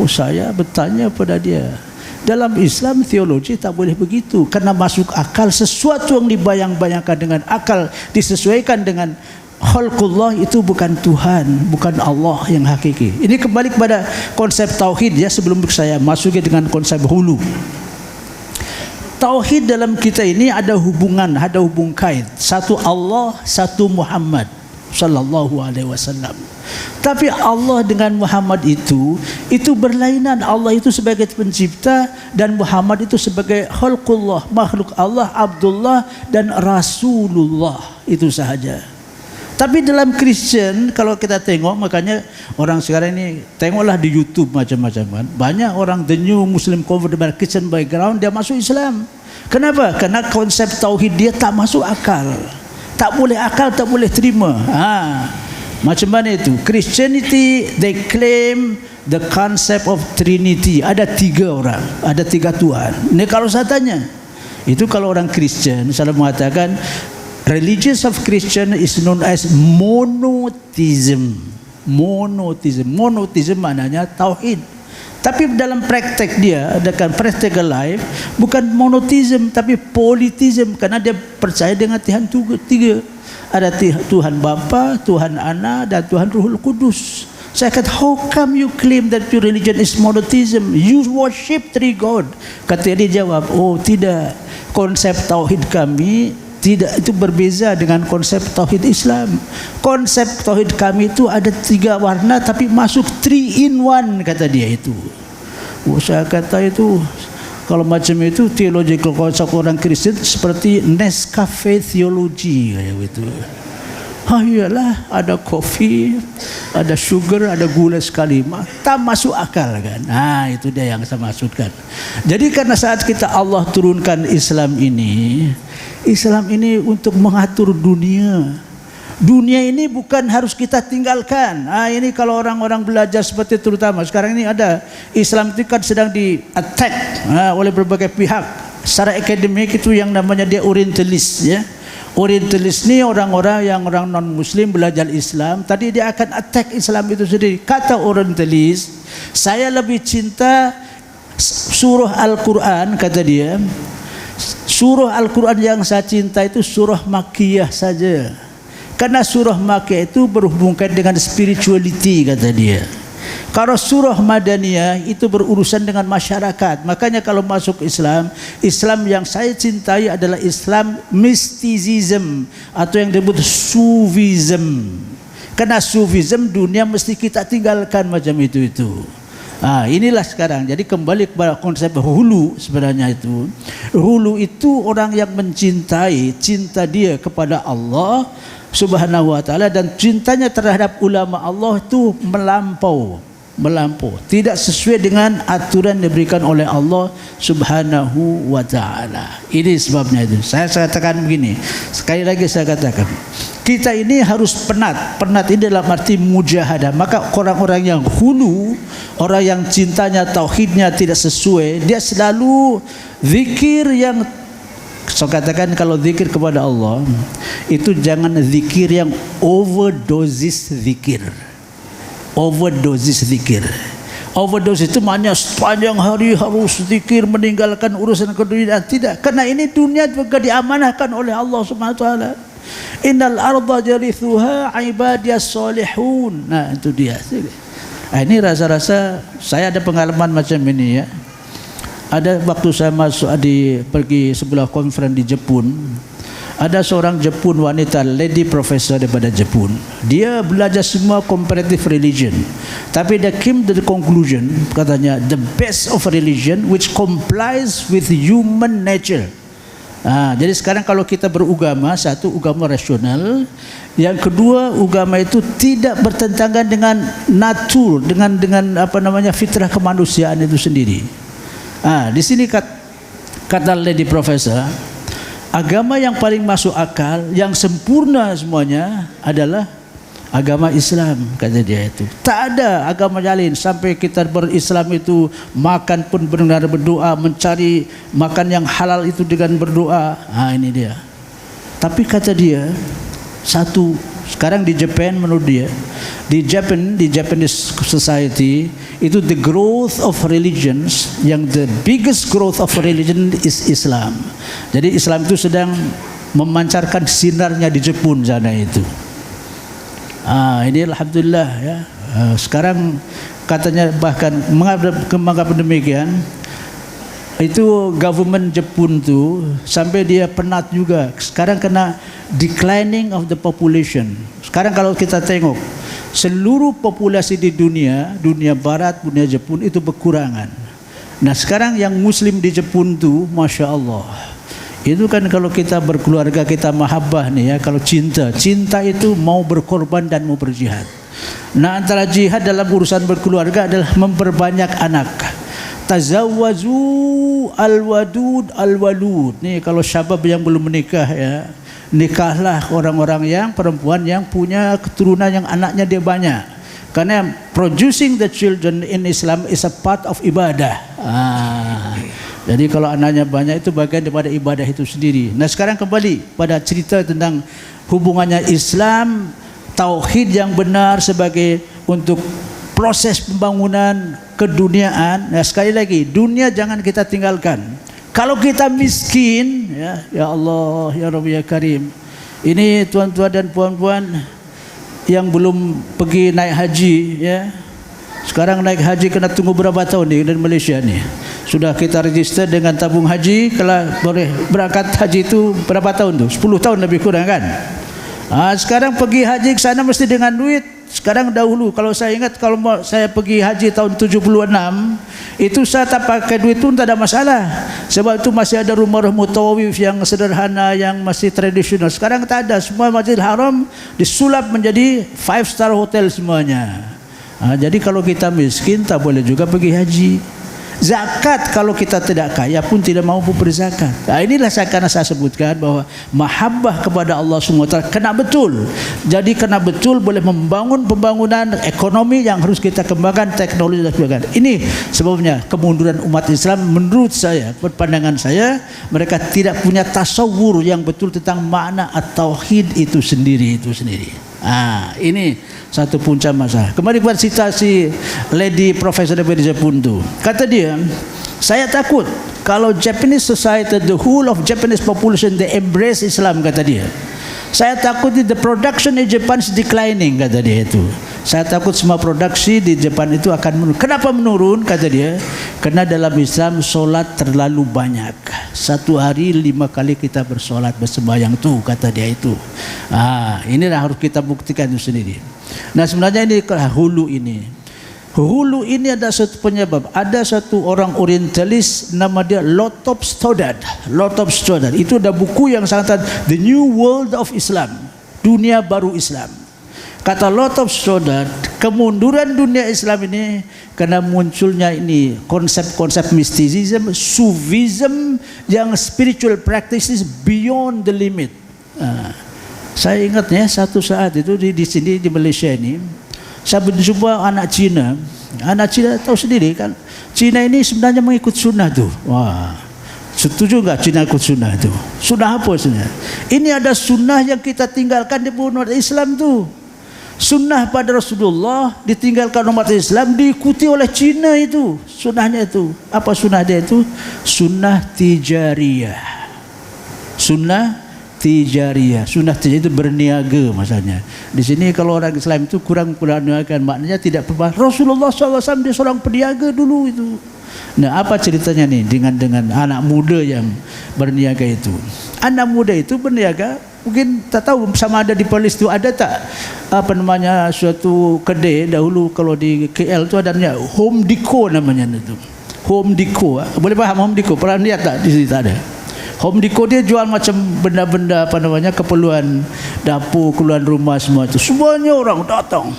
Saya bertanya pada dia, dalam Islam teologi tak boleh begitu, karena masuk akal sesuatu yang dibayang-bayangkan dengan akal disesuaikan dengan khalqullah itu bukan Tuhan, bukan Allah yang hakiki. Ini kembali kepada konsep tauhid ya, sebelum saya masuk dengan konsep hulu. Tauhid dalam kita ini ada hubungan kait. Satu Allah, satu Muhammad sallallahu alaihi wasallam. Tapi Allah dengan Muhammad itu berlainan. Allah itu sebagai pencipta dan Muhammad itu sebagai khalqullah, makhluk Allah, Abdullah dan Rasulullah, itu sahaja. Tapi dalam Kristen kalau kita tengok, makanya orang sekarang ini tengoklah di YouTube macam-macam kan. Banyak orang the new Muslim convert dari Christian background dia masuk Islam. Kenapa? Karena konsep tauhid dia tak masuk akal. Tak boleh akal, tak boleh terima. Macam mana itu? Christianity they claim the concept of Trinity. Ada 3 orang, ada 3 Tuhan. Ini kalau saya tanya, itu kalau orang Kristen selalu mengatakan religions of Christian is known as monotheism. Monotheism maknanya tauhid. Tapi dalam praktek dia, dengan practical life, bukan monotheism tapi polytheism, karena dia percaya dengan Tuhan 3. Ada Tuhan Bapa, Tuhan Anak dan Tuhan Ruhul Kudus. Saya kata, how come you claim that your religion is monotheism? You worship 3 God. Kata dia jawab, oh tidak, konsep tauhid kami tidak, itu berbeza dengan konsep tauhid Islam. Konsep tauhid kami itu ada 3 warna tapi masuk 3 in 1, kata dia itu. Saya kata itu kalau macam itu teological konsep orang Kristen seperti Nescafe theology kayak gitu. Iyalah, ada kopi, ada sugar, ada gula sekali. Tak masuk akal kan. Itu dia yang saya maksudkan. Jadi karena saat kita Allah turunkan Islam ini untuk mengatur dunia. Dunia ini bukan harus kita tinggalkan. Ini kalau orang-orang belajar seperti terutama sekarang ini ada Islam itu kan sedang di attack oleh berbagai pihak. Secara akademik itu yang namanya dia orientalis, ya. Orientalis ni orang-orang yang orang non-Muslim belajar Islam, tadi dia akan attack Islam itu sendiri. Kata orientalis, saya lebih cinta surah Al-Quran, kata dia. Surah Al-Quran yang saya cinta itu surah Makkiyah saja. Karena surah Makkiyah itu berhubungan dengan spirituality, kata dia. Kalau surah Madaniyah itu berurusan dengan masyarakat. Makanya kalau masuk Islam, Islam yang saya cintai adalah Islam mysticism atau yang disebut Sufism. Karena Sufism dunia mesti kita tinggalkan macam itu. Inilah sekarang. Jadi kembali kepada konsep hulu sebenarnya itu. Hulu itu orang yang mencintai, cinta dia kepada Allah Subhanahu wa ta'ala, dan cintanya terhadap ulama Allah itu melampau, tidak sesuai dengan aturan yang diberikan oleh Allah Subhanahu wa ta'ala. Ini sebabnya itu. Saya katakan begini, sekali lagi saya katakan, kita ini harus penat ini dalam arti mujahadah. Maka orang-orang yang hulu, orang yang cintanya tauhidnya tidak sesuai, dia selalu zikir yang, saya katakan kalau zikir kepada Allah itu jangan zikir yang overdosis zikir. Overdosis itu maknanya sepanjang hari harus zikir meninggalkan urusan keduniaan. Tidak, karena ini dunia juga diamanahkan oleh Allah Subhanahu wa taala. Innal arda jarithuha ibadiyas solihun. Itu dia. Ini rasa-rasa saya ada pengalaman macam ini, ya. Ada waktu saya pergi sebuah conference di Jepun. Ada seorang Jepun wanita, lady professor daripada Jepun. Dia belajar semua comparative religion. Tapi dia came to the conclusion, katanya, the best of religion which complies with human nature. Jadi sekarang kalau kita beragama, satu, agama rasional. Yang kedua, agama itu tidak bertentangan dengan natur, dengan fitrah kemanusiaan itu sendiri. Di sini kata lady professor, agama yang paling masuk akal, yang sempurna semuanya adalah agama Islam, kata dia itu. Tak ada agama lain sampai kita berislam itu makan pun benar berdoa, mencari makan yang halal itu dengan berdoa. Ini dia. Tapi kata dia, satu, sekarang di Japan menurut dia, di Japanese society itu the growth of religions, yang the biggest growth of religion is Islam. Jadi Islam itu sedang memancarkan sinarnya di Jepun sana itu. Ini alhamdulillah, ya. Sekarang katanya bahkan mengapa demikian, itu government Jepun tu sampai dia penat juga. Sekarang kena declining of the population. Sekarang kalau kita tengok seluruh populasi di dunia barat, dunia Jepun itu berkurangan. Nah sekarang yang Muslim di Jepun tu, masya Allah, itu kan kalau kita berkeluarga, kita mahabbah nih, ya, kalau cinta itu mau berkorban dan mau berjihad. Nah antara jihad dalam urusan berkeluarga adalah memperbanyak anak. Tazawwazu al-walud. Nih kalau syabab yang belum menikah, ya, nikahlah orang-orang yang perempuan yang punya keturunan yang anaknya dia banyak. Karena producing the children in Islam is a part of ibadah. Jadi kalau anaknya banyak itu bagian daripada ibadah itu sendiri. Nah sekarang kembali pada cerita tentang hubungannya Islam, tauhid yang benar sebagai untuk proses pembangunan keduniaan. Nah sekali lagi, dunia jangan kita tinggalkan. Kalau kita miskin, ya Allah, ya Rabbi, ya Karim. Ini tuan-tuan dan puan-puan yang belum pergi naik haji, ya. Sekarang naik haji kena tunggu berapa tahun nih dari Malaysia nih. Sudah kita register dengan tabung haji, kalau boleh berangkat haji itu berapa tahun tuh? 10 tahun lebih kurang kan? Sekarang pergi haji ke sana mesti dengan duit. Sekarang dahulu kalau saya ingat, kalau saya pergi haji tahun 76 itu saya tak pakai duit pun tak ada masalah, sebab itu masih ada rumah-rumah tawaf yang sederhana, yang masih tradisional. Sekarang tak ada, semua Masjidil Haram disulap menjadi 5-star hotel semuanya. Jadi kalau kita miskin tak boleh juga pergi haji. Zakat kalau kita tidak kaya pun tidak mampu berzakat. Inilah karena saya sebutkan bahwa mahabbah kepada Allah SWT kena betul. Jadi kena betul boleh membangun pembangunan ekonomi yang harus kita kembangkan, teknologi dan sebagainya. Ini sebabnya kemunduran umat Islam menurut saya, pandangan saya, mereka tidak punya tasawur yang betul tentang makna at-tauhid itu sendiri. Ini satu punca masalah. Kembali kepada citasi Lady Profesor Beriza Puntu. Kata dia, saya takut kalau Japanese society, the whole of Japanese population, they embrace Islam, kata dia. Saya takut the production in Japan is declining, kata dia itu. Saya takut semua produksi di Jepang itu akan menurun. Kenapa menurun, kata dia? Karena dalam Islam solat terlalu banyak. Satu hari 5 kali kita bersolat, bersembahyang tuh, kata dia itu. Inilah harus kita buktikan itu sendiri. Nah sebenarnya ini hulu ini. Hulu ini ada satu penyebab. Ada satu orang orientalis nama dia Lotop Stoddard. Itu ada buku yang sangat, The New World of Islam, dunia baru Islam. Kata Lotop Stoddard, kemunduran dunia Islam ini karena munculnya ini konsep-konsep mysticism, Sufism yang spiritual practices beyond the limit. Saya ingatnya satu saat itu di sini di Malaysia ini, saya berjumpa anak Cina. Anak Cina tahu sendiri kan, Cina ini sebenarnya mengikut sunnah tuh. Wah, setuju enggak Cina ikut sunnah itu? Sunnah apa sebenarnya? Ini ada sunnah yang kita tinggalkan di umat Islam tuh. Sunnah pada Rasulullah ditinggalkan umat Islam, diikuti oleh Cina itu. Sunnahnya itu. Apa sunnah dia itu? Sunnah tijariyah. Sunnah tijariyah itu berniaga maksudnya. Di sini kalau orang Islam itu kurang berniaga, maknanya tidak berbahaya. Rasulullah SAW dia seorang peniaga dulu itu. Nah apa ceritanya nih dengan anak muda yang berniaga itu? Anak muda itu berniaga, mungkin tak tahu sama ada di Perlis itu ada tak suatu kedai dahulu kalau di KL itu adanya Home Deco namanya itu. Home Deco, boleh paham Home Deco? Pernah lihat tak di sini? Tak ada. Home Deco dia jual macam benda-benda keperluan dapur, keperluan rumah semua itu. Semuanya orang datang.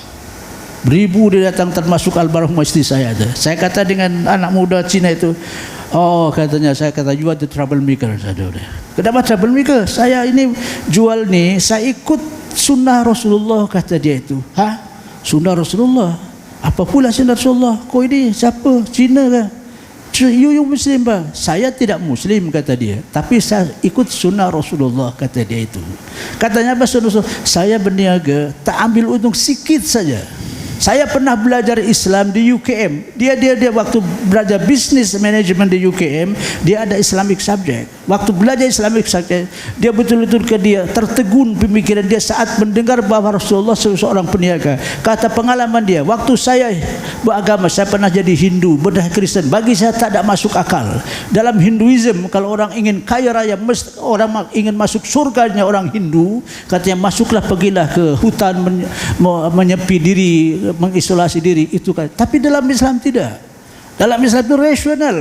Beribu dia datang, termasuk almarhum istri saya tu. Saya kata dengan anak muda Cina itu, saya kata you are the troublemaker. Kenapa troublemaker? Saya ini jual ni, saya ikut sunnah Rasulullah, kata dia itu. Sunnah Rasulullah? Apa pula sunnah Rasulullah? Kau ini siapa? Cina ke? You Muslim bah? Saya tidak Muslim, kata dia, tapi saya ikut sunnah Rasulullah, kata dia itu. Katanya apa sunnah Rasulullah? Saya berniaga tak ambil untung sikit saja. Saya pernah belajar Islam di UKM. Dia waktu belajar business management di UKM, dia ada Islamic subject. Waktu belajar Islamic subject, dia betul-betul dia tertegun pemikiran dia saat mendengar bahawa Rasulullah seorang peniaga. Kata pengalaman dia, waktu saya beragama, saya pernah jadi Hindu, berdah Kristen. Bagi saya tak ada masuk akal. Dalam Hinduism, kalau orang ingin kaya raya, orang ingin masuk surganya orang Hindu, katanya masuklah, pergilah ke hutan, menyepi diri, mengisolasi diri itu kan. Tapi dalam Islam tidak. Dalam Islam itu rasional.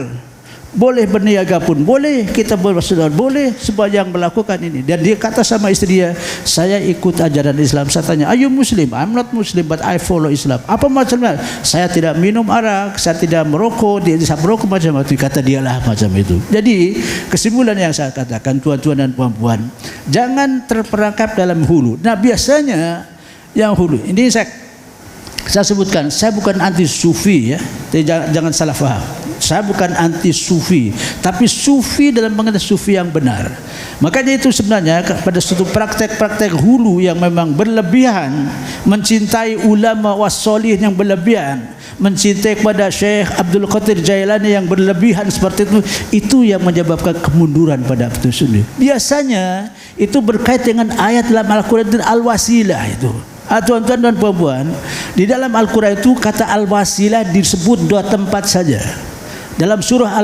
Boleh berniaga pun boleh, kita bersaudara boleh, sepanjang melakukan ini. Dan dia kata sama istri dia, saya ikut ajaran Islam. Saya tanya, are you Muslim? I'm not Muslim but I follow Islam. Apa macamnya? Saya tidak minum arak, saya tidak merokok, dia tidak merokok macam-macam. Kata dialah macam itu. Jadi kesimpulan yang saya katakan, tuan-tuan dan puan-puan, jangan terperangkap dalam hulu. Nah biasanya yang hulu ini saya sebutkan, saya bukan anti sufi ya, jangan salah faham. Saya bukan anti sufi, tapi sufi dalam pengertian sufi yang benar. Makanya itu sebenarnya pada suatu praktek-praktek hulu yang memang berlebihan, mencintai ulama wassolih yang berlebihan, mencintai kepada Syekh Abdul Qadir Jailani yang berlebihan seperti itu yang menyebabkan kemunduran pada itu sendiri. Biasanya itu berkait dengan ayat dalam Al-Quran Al-Wasilah itu. Tuan-tuan dan puan-puan, di dalam Al-Quran itu kata Al-Wasilah disebut 2 tempat saja. Dalam surah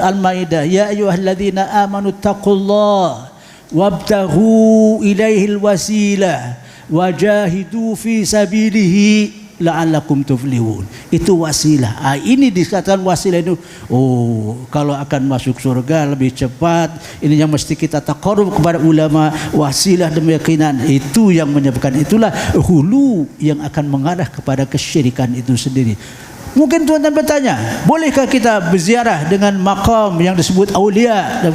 Al-Maidah, ya ayyuhalladzina amanu taqullah wabtaghu ilaihil wasilah wajahidu fi sabilihi la'allakum tuflihun. Itu wasilah. Ini dikatakan wasilah itu. Oh, kalau akan masuk surga lebih cepat, ini yang mesti kita taqarrub kepada ulama. Wasilah demi keyakinan itu yang menyebabkan, itulah hulu yang akan mengarah kepada kesyirikan itu sendiri. Mungkin tuan-tuan bertanya, bolehkah kita berziarah dengan makam yang disebut aulia?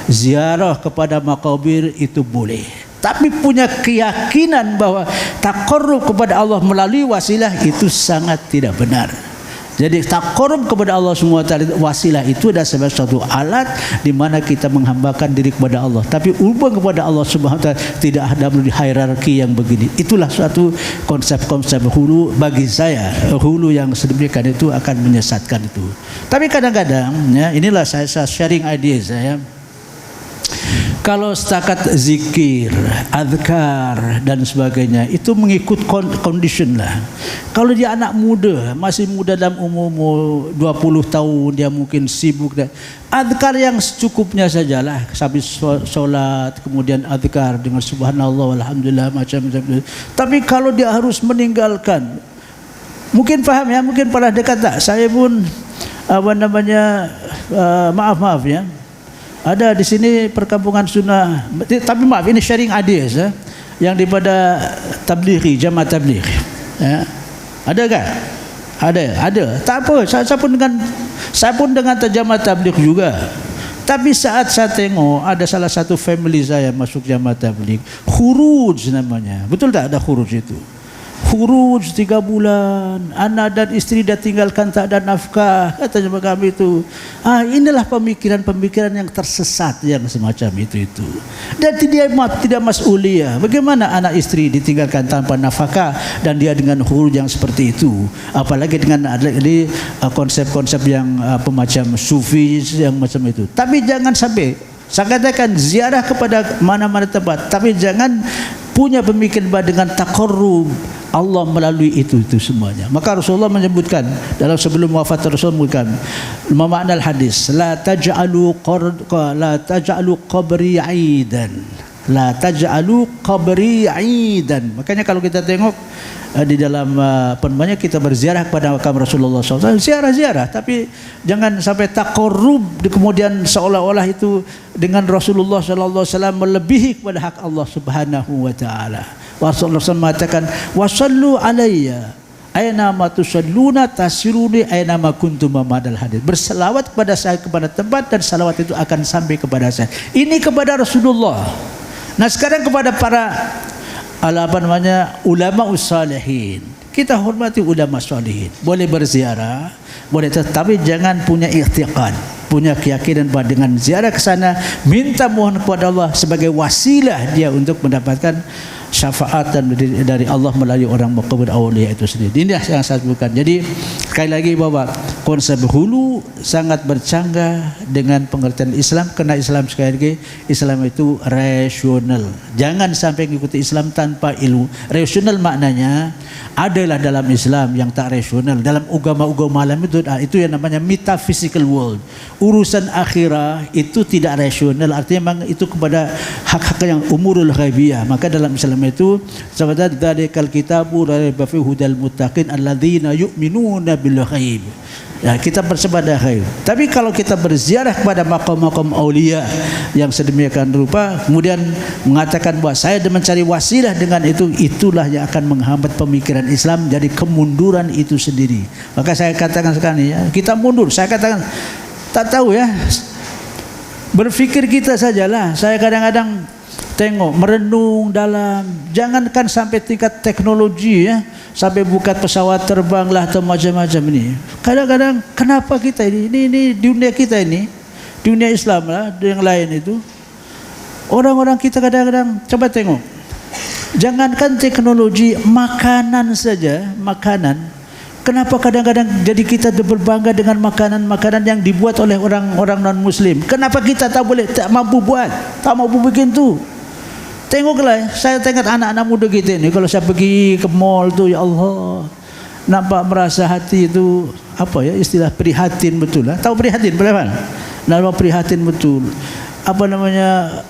Ziarah kepada makabir itu boleh. Tapi punya keyakinan bahwa taqarrub kepada Allah melalui wasilah itu sangat tidak benar. Jadi taqarrub kepada Allah SWT, wasilah itu adalah sebagai suatu alat di mana kita menghambakan diri kepada Allah. Tapi hubungan kepada Allah SWT tidak ada melalui hierarki yang begini. Itulah suatu konsep-konsep hulu bagi saya. Hulu yang sedemikian itu akan menyesatkan itu. Tapi kadang-kadang, ya, inilah saya sharing idea saya. Kalau setakat zikir, azkar dan sebagainya itu mengikut condition lah. Kalau dia anak muda, masih muda dalam umur 20 tahun, dia mungkin sibuk. Azkar yang secukupnya sajalah, sambil solat, kemudian azkar dengan subhanallah, alhamdulillah, macam-macam. Tapi kalau dia harus meninggalkan, mungkin faham ya, mungkin pernah dekat tak? Saya pun maaf ya. Ada di sini perkampungan sunnah, tapi maaf ini sharing ideas ya, yang daripada tablighi, jamaah tabligh. Ya. Ada kan? Ada. Tak apa, saya pun dengan jamaah tabligh juga. Tapi saat saya tengok ada salah satu family saya masuk jamaah tabligh, khuruj namanya. Betul tak ada khuruj itu? Khuruj 3 bulan, anak dan istri dah tinggalkan tak ada nafkah, katanya kami itu. Inilah pemikiran-pemikiran yang tersesat yang semacam itu. Dan tidak mas'uliyah. Bagaimana anak istri ditinggalkan tanpa nafkah dan dia dengan khuruj yang seperti itu? Apalagi dengan konsep-konsep yang pemacam sufi yang macam itu. Tapi jangan sampai, saya katakan ziarah kepada mana-mana tempat, tapi jangan punya pemikiran dengan taqarrub Allah melalui itu semuanya. Maka Rasulullah menyebutkan dalam sebelum wafat, Rasulullah menyebutkan makna hadis, la taj'alu qabri 'aidan, la taj'alu qabri 'aidan. Makanya kalau kita tengok di dalam penmanya kita berziarah kepada makam Rasulullah SAW, ziarah, tapi jangan sampai taqarrub kemudian seolah-olah itu dengan Rasulullah SAW melebihi kepada hak Allah Subhanahu wa taala. Rasulullah SAW mengatakan, wasallu alayya aina ma tusalluna tasiruni aina ma kuntum madal hadis. Berselawat kepada saya kepada tempat dan salawat itu akan sampai kepada saya. Ini kepada Rasulullah. Nah, sekarang kepada para ulama ussalihin. Kita hormati ulama salihin. Boleh berziarah, boleh, tetapi jangan punya i'tiqad, punya keyakinan bahawa dengan ziarah ke sana minta mohon kepada Allah sebagai wasilah dia untuk mendapatkan syafaat dari Allah melalui orang makabir awliya itu sendiri. Ini yang saya sebutkan. Jadi sekali lagi bahwa konsep hulu sangat bercanggah dengan pengertian Islam, karena Islam sekali lagi Islam itu rasional. Jangan sampai mengikuti Islam tanpa ilmu. Rasional maknanya adalah dalam Islam yang tak rasional. Dalam agama-agama malam itu yang namanya metaphysical world. Urusan akhirah itu tidak rasional. Artinya memang itu kepada hak-hak yang umurul ghaibiyah. Maka dalam Islam itu sabda dzalikal kitabu la raiba fihi hudal muttaqin alladzina yu'minuna bil ghaib. Ya, kita bersepada ghaib. Tapi kalau kita berziarah kepada makam-makam aulia yang sedemikian rupa, kemudian mengatakan bahwa saya mencari wasilah dengan itu, itulah yang akan menghambat pemikiran Islam, jadi kemunduran itu sendiri. Maka saya katakan sekarang ya, kita mundur. Saya katakan tak tahu ya. Berfikir kita sajalah. Saya kadang-kadang tengok, merenung dalam, jangankan sampai tingkat teknologi ya, sampai buka pesawat terbang lah atau macam-macam ini. Kadang-kadang kenapa kita ini dunia kita ini, dunia Islam lah, yang lain itu, orang-orang kita kadang-kadang, coba tengok, jangankan teknologi, makanan saja, makanan. Kenapa kadang-kadang jadi kita berbangga dengan makanan-makanan yang dibuat oleh orang-orang non-Muslim? Kenapa kita tak mampu buat, tak mampu bikin tu? Tengoklah, saya tengok anak-anak muda kita ini, kalau saya pergi ke mall tu, ya Allah, nampak merasa hati itu apa ya, istilah prihatin betul lah. Tahu prihatin berapa? Nama prihatin betul. Apa namanya,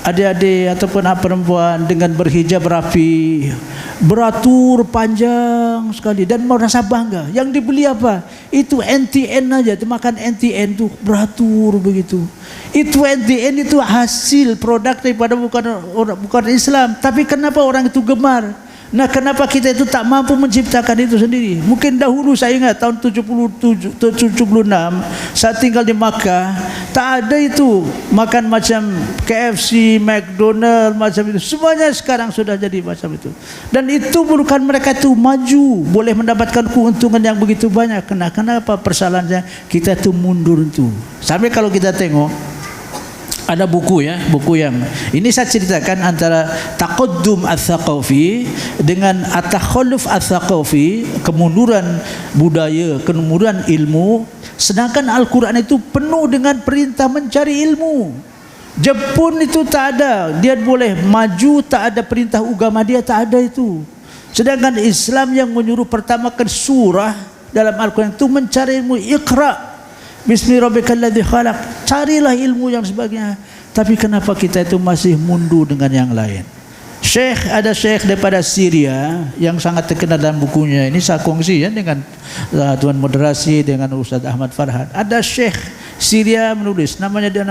adik-adik ataupun perempuan dengan berhijab rapi, beratur panjang sekali dan merasa bangga. Yang dibeli apa? Itu NTN aja, itu makan NTN tuh beratur begitu. Itu NTN itu hasil produk daripada bukan Islam. Tapi kenapa orang itu gemar? Nah, kenapa kita itu tak mampu menciptakan itu sendiri? Mungkin dahulu saya ingat tahun 76 saat tinggal di Makkah, tak ada itu makan macam KFC, McDonald macam itu. Semuanya sekarang sudah jadi macam itu. Dan itu bukan mereka itu maju, boleh mendapatkan keuntungan yang begitu banyak. Kenapa persalahannya kita itu mundur itu? Sampai kalau kita tengok ada buku ya, buku yang ini saya ceritakan antara taqaddum ats-tsaqafi dengan at-takhalluf ats-tsaqafi, kemunduran budaya, kemunduran ilmu. Sedangkan Al-Quran itu penuh dengan perintah mencari ilmu. Jepun itu tak ada, dia boleh maju, tak ada perintah agama dia, tak ada itu. Sedangkan Islam yang menyuruh pertamakan surah dalam Al-Quran itu mencari ilmu. Iqra bismi rabbikal ladzi khalaq, carilah ilmu yang sebagainya. Tapi kenapa kita itu masih mundur dengan yang lain? Ada syekh daripada Syria yang sangat terkenal dalam bukunya. Ini saya kongsi ya dengan Tuan Moderasi, dengan Ustaz Ahmad Farhan. Ada syekh Syria menulis, namanya dia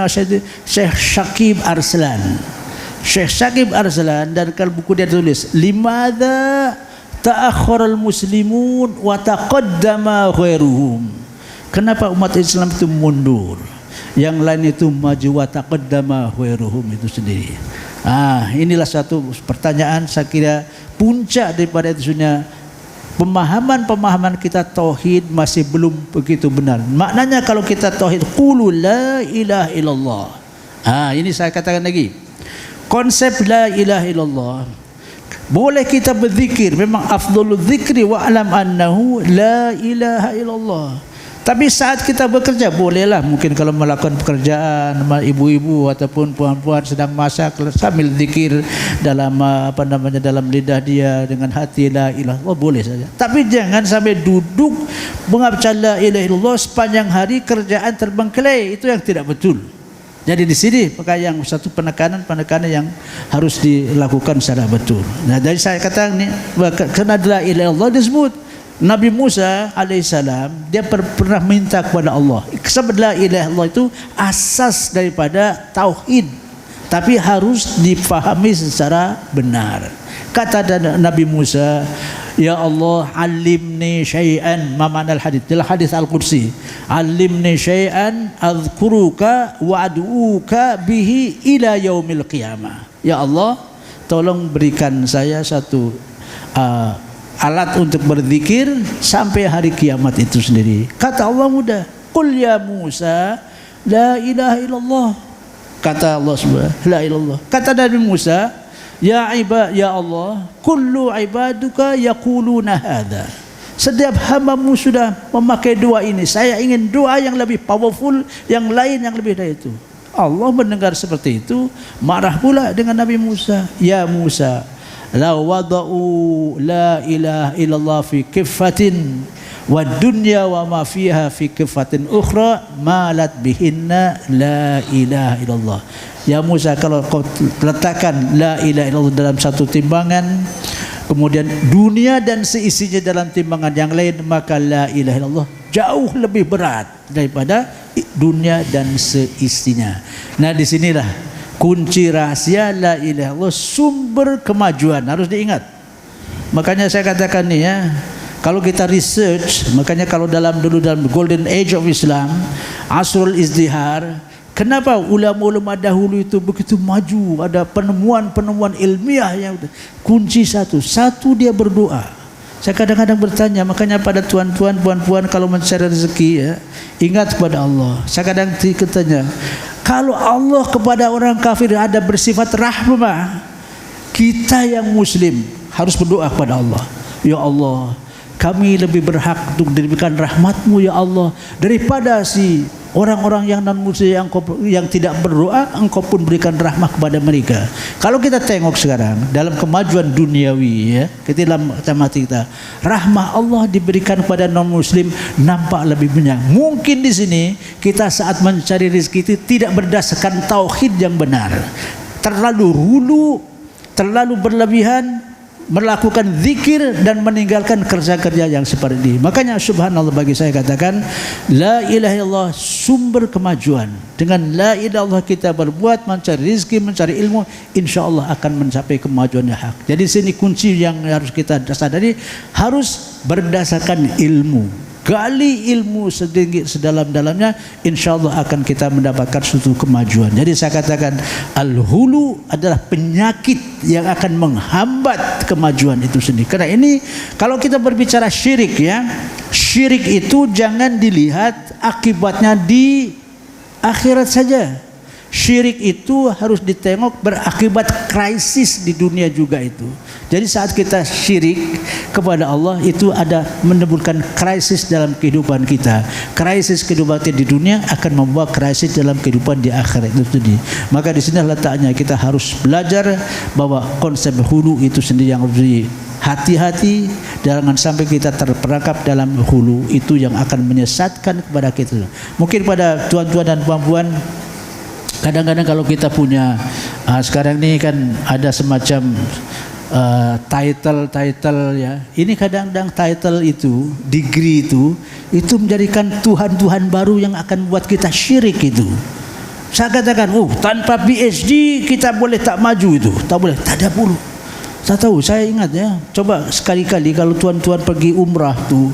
Syekh Shakib Arslan. Syekh Shakib Arslan, dan kalau buku dia tulis, limadza ta'akhkharal muslimun wa taqaddama ghairuhum. Kenapa umat Islam itu mundur, yang lain itu maju, wa taqaddama ghairuhum itu sendiri. Inilah satu pertanyaan, saya kira puncak daripada itu sebenarnya pemahaman kita tauhid masih belum begitu benar. Maknanya kalau kita tauhid, qulu la ilaha illallah. Ini saya katakan lagi, konsep la ilaha illallah. Boleh kita berzikir, memang afdhalul zikri wa alam annahu la ilaha illallah. Tapi saat kita bekerja, bolehlah mungkin kalau melakukan pekerjaan, ibu-ibu ataupun puan-puan sedang masak sambil zikir dalam dalam lidah dia dengan hati la ilaha illallah, boleh saja. Tapi jangan sampai duduk mengucap la ilaha illallah sepanjang hari, kerjaan terbengkelai, itu yang tidak betul. Jadi di sini maka yang satu penekanan yang harus dilakukan secara betul. Nah, dari saya katakan ni, kerana la ilaha illallah disebut Nabi Musa alaihissalam, dia pernah minta kepada Allah. Sebab la ilaha illallah itu asas daripada tauhid, tapi harus difahami secara benar. Kata Nabi Musa, ya Allah, alimni syai'an, ma ma'nal hadits, dalam hadis Al-Qudsi, alimni syai'an azkuruka wa ad'uka bihi ila yaumil qiyamah. Ya Allah, tolong berikan saya satu alat untuk berzikir sampai hari kiamat itu sendiri. Kata Allah mudah, qul ya Musa la ilaha illallah. Kata Allah subhanahu la ilallah. Kata Nabi Musa, ya Allah, kullu ibaduka yaquluna hadza. Setiap hamba-Mu sudah memakai doa ini. Saya ingin doa yang lebih powerful, yang lain yang lebih dari itu. Allah mendengar seperti itu, marah pula dengan Nabi Musa. Ya Musa, la wada'u la ilaha illallah fi kiffatin wa dunya wa ma fiha fi kiffatin ukhra malat bihinna la ilaha illallah. Ya Musa, kalau kau letakkan la ilaha illallah dalam satu timbangan, kemudian dunia dan seisinya dalam timbangan yang lain, maka la ilaha illallah jauh lebih berat daripada dunia dan seisinya. Nah, disinilah kunci rahasia la ilaha illallah, sumber kemajuan, harus diingat. Makanya saya katakan nih ya, kalau kita research, makanya kalau dalam golden age of Islam, asrul izdihar, kenapa ulama-ulama dahulu itu begitu maju, ada penemuan-penemuan ilmiah yang kunci satu dia berdoa. Saya kadang-kadang bertanya, makanya pada tuan-tuan, puan-puan kalau mencari rezeki ya, ingat kepada Allah. Saya kadang tanya, kalau Allah kepada orang kafir ada bersifat rahmah, kita yang muslim harus berdoa kepada Allah. Ya Allah, kami lebih berhak untuk diberikan rahmat-Mu ya Allah daripada si orang-orang yang non-muslim yang tidak berdoa, Engkau pun berikan rahmat kepada mereka. Kalau kita tengok sekarang dalam kemajuan duniawi ya, dalam kacamata kita, rahmat Allah diberikan kepada non-muslim nampak lebih banyak. Mungkin di sini kita saat mencari rezeki itu tidak berdasarkan tauhid yang benar. terlalu hulu, terlalu berlebihan melakukan zikir dan meninggalkan kerja-kerja yang seperti ini. Makanya subhanallah, bagi saya katakan la ilaha illallah sumber kemajuan. Dengan la ilaha illallah kita berbuat, mencari rezeki, mencari ilmu, insyaallah akan mencapai kemajuan yang hak. Jadi sini kunci yang harus kita sadari, harus berdasarkan ilmu. Gali ilmu setinggi sedalam-dalamnya, insyaallah akan kita mendapatkan suatu kemajuan. Jadi saya katakan al-hulu adalah penyakit yang akan menghambat kemajuan itu sendiri. Karena ini kalau kita berbicara syirik ya, syirik itu jangan dilihat akibatnya di akhirat saja. Syirik itu harus ditengok berakibat krisis di dunia juga itu. Jadi saat kita syirik kepada Allah itu ada menimbulkan krisis dalam kehidupan kita. Krisis kehidupan kita di dunia akan membawa krisis dalam kehidupan di akhirat itu sendiri. Maka di sini letaknya kita harus belajar bahwa konsep hulu itu sendiri yang harus hati-hati, jangan sampai kita terperangkap dalam hulu itu yang akan menyesatkan kepada kita. Mungkin pada tuan-tuan dan puan-puan, kadang-kadang kalau kita punya sekarang ini kan ada semacam title ya. Ini kadang-kadang title itu, degree itu menjadikan Tuhan-Tuhan baru yang akan buat kita syirik itu. Saya katakan, tanpa PhD kita boleh tak maju itu, tak boleh, tak ada puluh. Saya tahu, saya ingat ya. Coba sekali-kali kalau tuan-tuan pergi umrah tuh,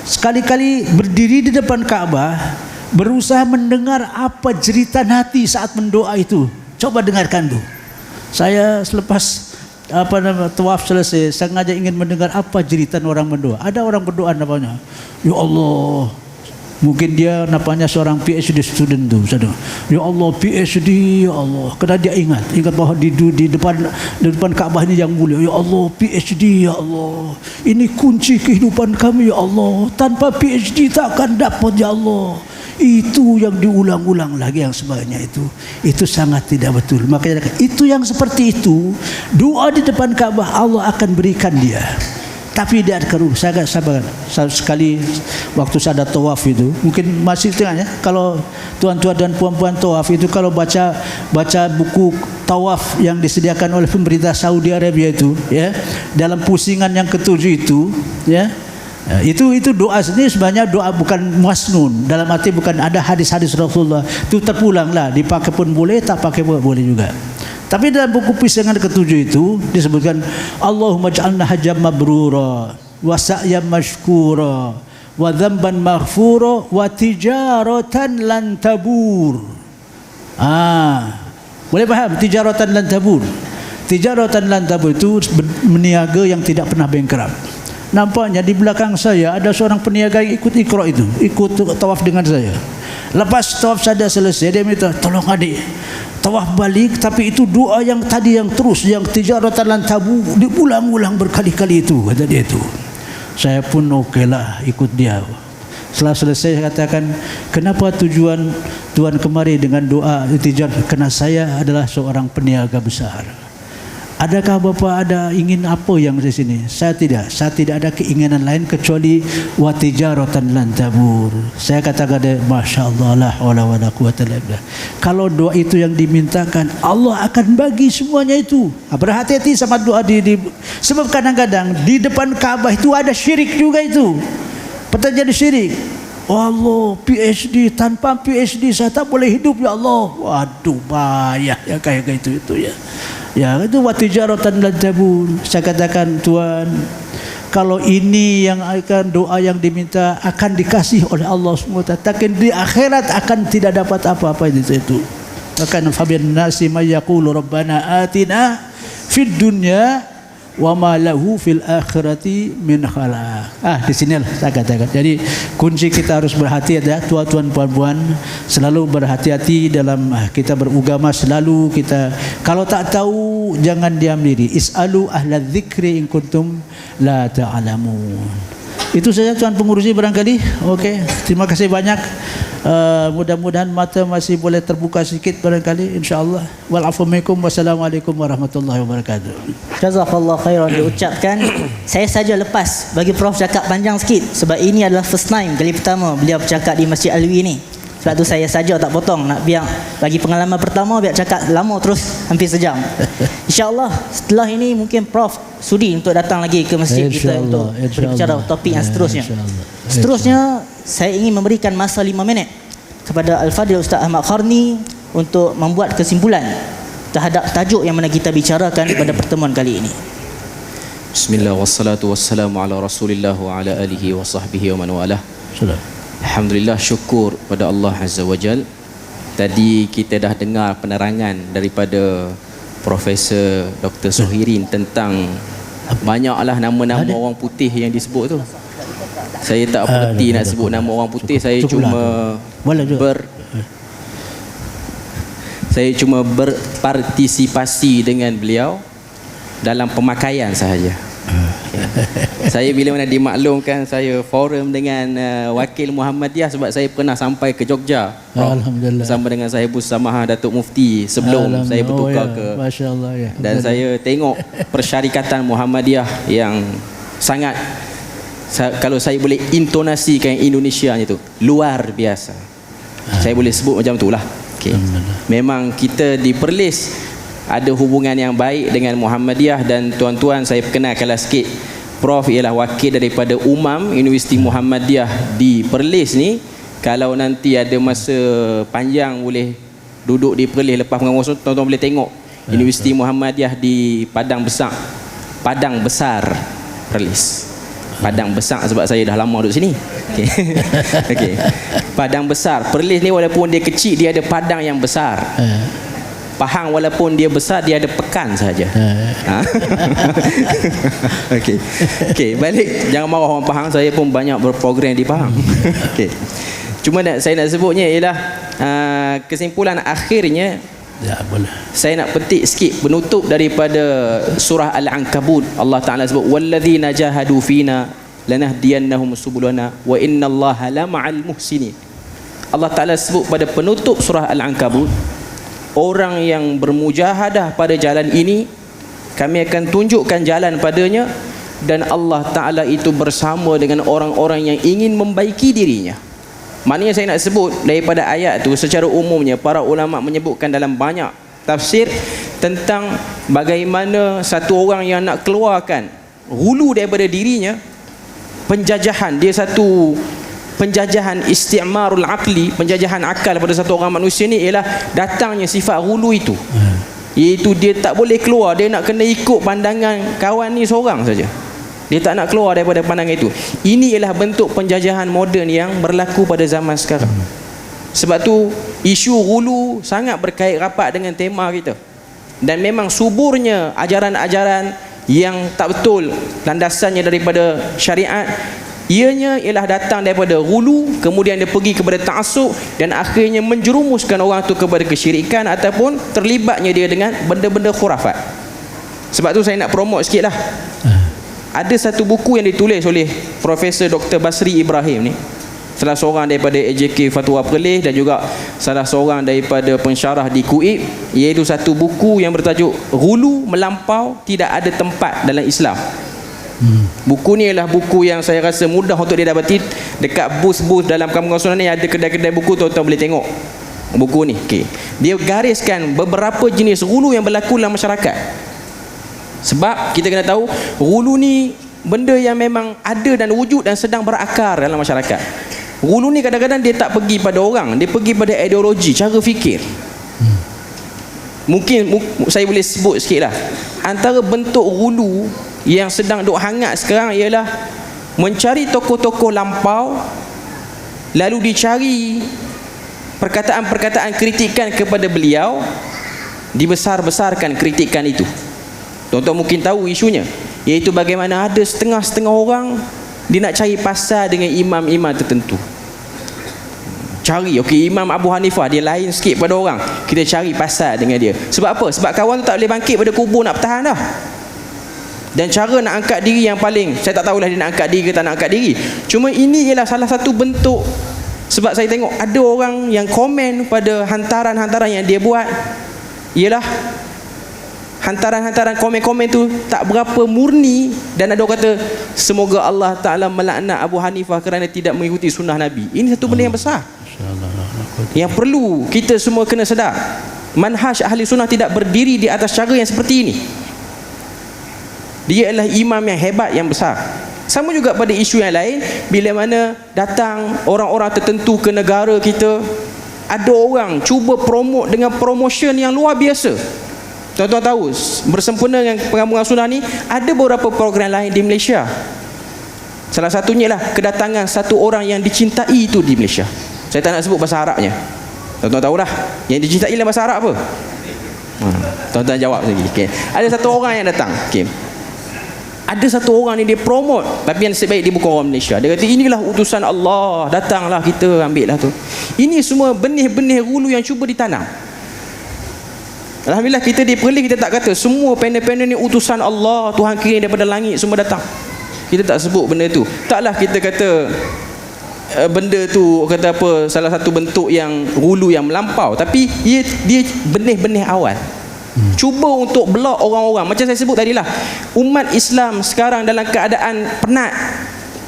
sekali-kali berdiri di depan Ka'bah, berusaha mendengar apa jeritan hati saat mendoa itu. Coba dengarkan tuh. Saya selepas tawaf selesai, saya sengaja ingin mendengar apa jeritan orang berdoa. Ada orang berdoa namanya, ya Allah, mungkin dia namanya seorang PhD student tuh. Ya Allah, PhD, ya Allah. Karena dia ingat bahwa di depan Ka'bah ini yang mulia. Ya Allah, PhD, ya Allah. Ini kunci kehidupan kami, ya Allah. Tanpa PhD tak akan dapat, ya Allah. Itu yang diulang-ulang lagi yang sebagainya itu sangat tidak betul. Makanya itu yang seperti itu, doa di depan Ka'bah Allah akan berikan dia, tapi dia akan saya sabar. Sekali waktu saya ada tawaf itu, mungkin masih tengah ya, kalau tuan-tuan dan puan-puan tawaf itu, kalau baca buku tawaf yang disediakan oleh pemerintah Saudi Arabia itu ya, dalam pusingan yang ketujuh itu ya, itu doa sendiri sebenarnya doa bukan masnun, dalam arti bukan ada hadis-hadis Rasulullah itu terpulang lah, dipakai pun boleh, tak pakai pun boleh juga. Tapi dalam buku pusingan ketujuh itu disebutkan Allahumma ja'alna hajjam mabrura wa sa'yam mashkura wa dhanban maghfura wa tijaratan lan tabur. Boleh faham tijaratan lan tabur? Tijaratan lan tabur itu meniaga yang tidak pernah bankrupt. Nampaknya di belakang saya ada seorang peniaga yang ikut Iqra itu, ikut tawaf dengan saya. Lepas tawaf saya selesai, dia minta, tolong adik tawaf balik, tapi itu doa yang tadi yang terus, yang tijaratan lan tabu, diulang-ulang berkali-kali itu, kata dia itu. Saya pun okeylah ikut dia. Setelah selesai saya katakan, kenapa tujuan Tuhan kemari dengan doa tijar? Karena saya adalah seorang peniaga besar. Adakah Bapak ada ingin apa yang di sini? Saya tidak ada keinginan lain kecuali wa tijaratan lan tabur. Saya katakan, masya-Allah, la haula wala quwwata illa billah. Kalau doa itu yang dimintakan, Allah akan bagi semuanya itu. Berhati-hati sama doa sebab kadang-kadang di depan Ka'bah itu ada syirik juga itu. Pertanyaan syirik. Allah, PhD, tanpa PhD saya tak boleh hidup, ya Allah. Waduh, bahaya ya kayak itu ya. Ya, itu wa tijaratan lan tabur. Saya katakan, Tuhan, kalau ini yang akan doa yang diminta akan dikasih oleh Allah SWT, tapi di akhirat akan tidak dapat apa-apa itu. Akan fabin nasi may yaqulu rabbana atina fid dunya wa ma lahu fil akhirati min khalaq. Di sinilah saya katakan. Jadi kunci kita harus berhati-hati ya, tuan-tuan puan-puan, selalu berhati-hati dalam kita beragama. Selalu kita kalau tak tahu jangan diam diri. Is'alu ahla dzikri in kuntum la ta'lamun. Itu saja tuan pengurusi barangkali. Okey, terima kasih banyak. Mudah-mudahan mata masih boleh terbuka sedikit barangkali, insyaallah. Walafumikum, wassalamualaikum warahmatullahi wabarakatuh. Jazakallah khairan diucapkan. Saya saja lepas bagi Prof cakap panjang sikit sebab ini adalah first time, kali pertama beliau bercakap di Masjid Alwi ni. Sebab tu saya saja tak potong, nak biar bagi pengalaman pertama, biar cakap lama terus hampir sejam. InsyaAllah setelah ini mungkin Prof sudi untuk datang lagi ke masjid kita untuk berbicara topik yang seterusnya. Seterusnya saya ingin memberikan masa 5 minit kepada Al-Fadhil Ustaz Ahmad Qarni untuk membuat kesimpulan terhadap tajuk yang mana kita bicarakan pada pertemuan kali ini. Bismillah wassalatu wassalamu ala Rasulillah wa ala alihi wa sahbihi wa man walah. Alhamdulillah, syukur pada Allah Azza wa Jal. Tadi kita dah dengar penerangan daripada Profesor Dr. Suhirin tentang banyaklah nama-nama orang putih yang disebut tu. Saya tak berhenti nak sebut nama orang putih. Saya cuma berpartisipasi dengan beliau dalam pemakaian sahaja. Saya bila mana dimaklumkan saya forum dengan wakil Muhammadiyah, sebab saya pernah sampai ke Jogja bersama dengan saya Busamaha Datuk Mufti sebelum saya bertukar ke dan saya tengok persyarikatan Muhammadiyah yang sangat, kalau saya boleh intonasikan Indonesianya tu, luar biasa. Saya boleh sebut macam tu lah. Okay. Memang kita di Perlis ada hubungan yang baik dengan Muhammadiyah. Dan tuan-tuan, saya perkenalkanlah sikit, Prof ialah wakil daripada UMAM, Universiti Muhammadiyah di Perlis ni. Kalau nanti ada masa panjang boleh duduk di Perlis lepas pengawasan, tuan-tuan boleh tengok Universiti Muhammadiyah di Padang Besar Perlis. Padang Besar sebab saya dah lama duduk sini. Okay. Okay. Padang Besar Perlis ni, walaupun dia kecil, dia ada padang yang besar. Pahang walaupun dia besar, dia ada pekan saja. Okey. Okey, balik, jangan marah orang Pahang, saya pun banyak berprogram di Pahang. Okey. Cuma saya nak sebutnya ialah kesimpulan akhirnya, boleh. Saya nak petik sikit penutup daripada surah Al-Ankabut. Allah Taala sebut walladzina jahadu fina lanahdiyannahum subulana wa innallaha lama'al muhsinin. Allah Taala sebut pada penutup surah Al-Ankabut, orang yang bermujahadah pada jalan ini, kami akan tunjukkan jalan padanya, dan Allah Ta'ala itu bersama dengan orang-orang yang ingin membaiki dirinya. Maknanya saya nak sebut daripada ayat tu, secara umumnya para ulama menyebutkan dalam banyak tafsir tentang bagaimana satu orang yang nak keluarkan hulu daripada dirinya, penjajahan, dia satu penjajahan isti'marul aqli, penjajahan akal pada satu orang manusia ni ialah datangnya sifat hulu itu, iaitu dia tak boleh keluar, dia nak kena ikut pandangan kawan ni seorang saja, dia tak nak keluar daripada pandangan itu. Ini ialah bentuk penjajahan moden yang berlaku pada zaman sekarang. Sebab tu isu hulu sangat berkait rapat dengan tema kita, dan memang suburnya ajaran-ajaran yang tak betul landasannya daripada syariat, ianya ialah datang daripada hulu, kemudian dia pergi kepada ta'assub, dan akhirnya menjerumuskan orang tu kepada kesyirikan ataupun terlibatnya dia dengan benda-benda khurafat. Sebab tu saya nak promote sikit lah. Ada satu buku yang ditulis oleh Profesor Dr. Basri Ibrahim ni, salah seorang daripada AJK Fatwa Perlis dan juga salah seorang daripada pensyarah di KUIP, iaitu satu buku yang bertajuk Hulu Melampau Tidak Ada Tempat Dalam Islam. Buku ni adalah buku yang saya rasa mudah untuk didapati dekat bus-bus dalam kampung Sunan ni, ada kedai-kedai buku, tuan-tuan boleh tengok buku ni. Okay. Dia gariskan beberapa jenis hulu yang berlaku dalam masyarakat. Sebab kita kena tahu, hulu ni benda yang memang ada dan wujud dan sedang berakar dalam masyarakat. Hulu ni kadang-kadang dia tak pergi pada orang, dia pergi pada ideologi, cara fikir. Mungkin saya boleh sebut sikit lah, antara bentuk hulu yang sedang duk hangat sekarang ialah mencari tokoh-tokoh lampau, lalu dicari perkataan-perkataan kritikan kepada beliau, dibesar-besarkan kritikan itu. Tuan-tuan mungkin tahu isunya, iaitu bagaimana ada setengah-setengah orang dia nak cari pasal dengan imam-imam tertentu. Cari, okey, Imam Abu Hanifah dia lain sikit pada orang, kita cari pasal dengan dia. Sebab apa? Sebab kawan tu tak boleh bangkit pada kubur nak bertahan dah. Dan cara nak angkat diri yang paling, saya tak tahulah dia nak angkat diri ke tak nak angkat diri. Cuma ini ialah salah satu bentuk. Sebab saya tengok ada orang yang komen pada hantaran-hantaran yang dia buat, ialah hantaran-hantaran komen-komen tu tak berapa murni, dan ada orang kata semoga Allah Ta'ala melaknat Abu Hanifah kerana tidak mengikuti sunnah Nabi. Ini satu benda yang besar yang perlu kita semua kena sedar. Manhaj ahli sunnah tidak berdiri di atas cara yang seperti ini. Dia adalah imam yang hebat, yang besar. Sama juga pada isu yang lain, bila mana datang orang-orang tertentu ke negara kita, ada orang cuba promote dengan promotion yang luar biasa. Tuan-tuan tahu, bersempena dengan penggabungan sunnah ni, ada beberapa program lain di Malaysia. Salah satunya lah kedatangan satu orang yang dicintai itu di Malaysia. Saya tak nak sebut bahasa Arabnya. Tuan-tuan tahulah, yang dicintai dalam bahasa Arab apa? Tuan-tuan jawab lagi. Okay. Ada satu orang yang datang. Okay. Ada satu orang ni dia promote, tapi yang nasib baik dia bukan orang Malaysia. Dia kata inilah utusan Allah, datanglah kita ambil lah tu. Ini semua benih-benih hulu yang cuba ditanam. Alhamdulillah kita di Perlis kita tak kata semua panel-panel ni utusan Allah, Tuhan kirim daripada langit semua datang. Kita tak sebut benda tu. Taklah kita kata benda tu kata apa, salah satu bentuk yang hulu yang melampau, tapi dia benih-benih awal. Cuba untuk blok orang-orang. Macam saya sebut tadilah, umat Islam sekarang dalam keadaan penat.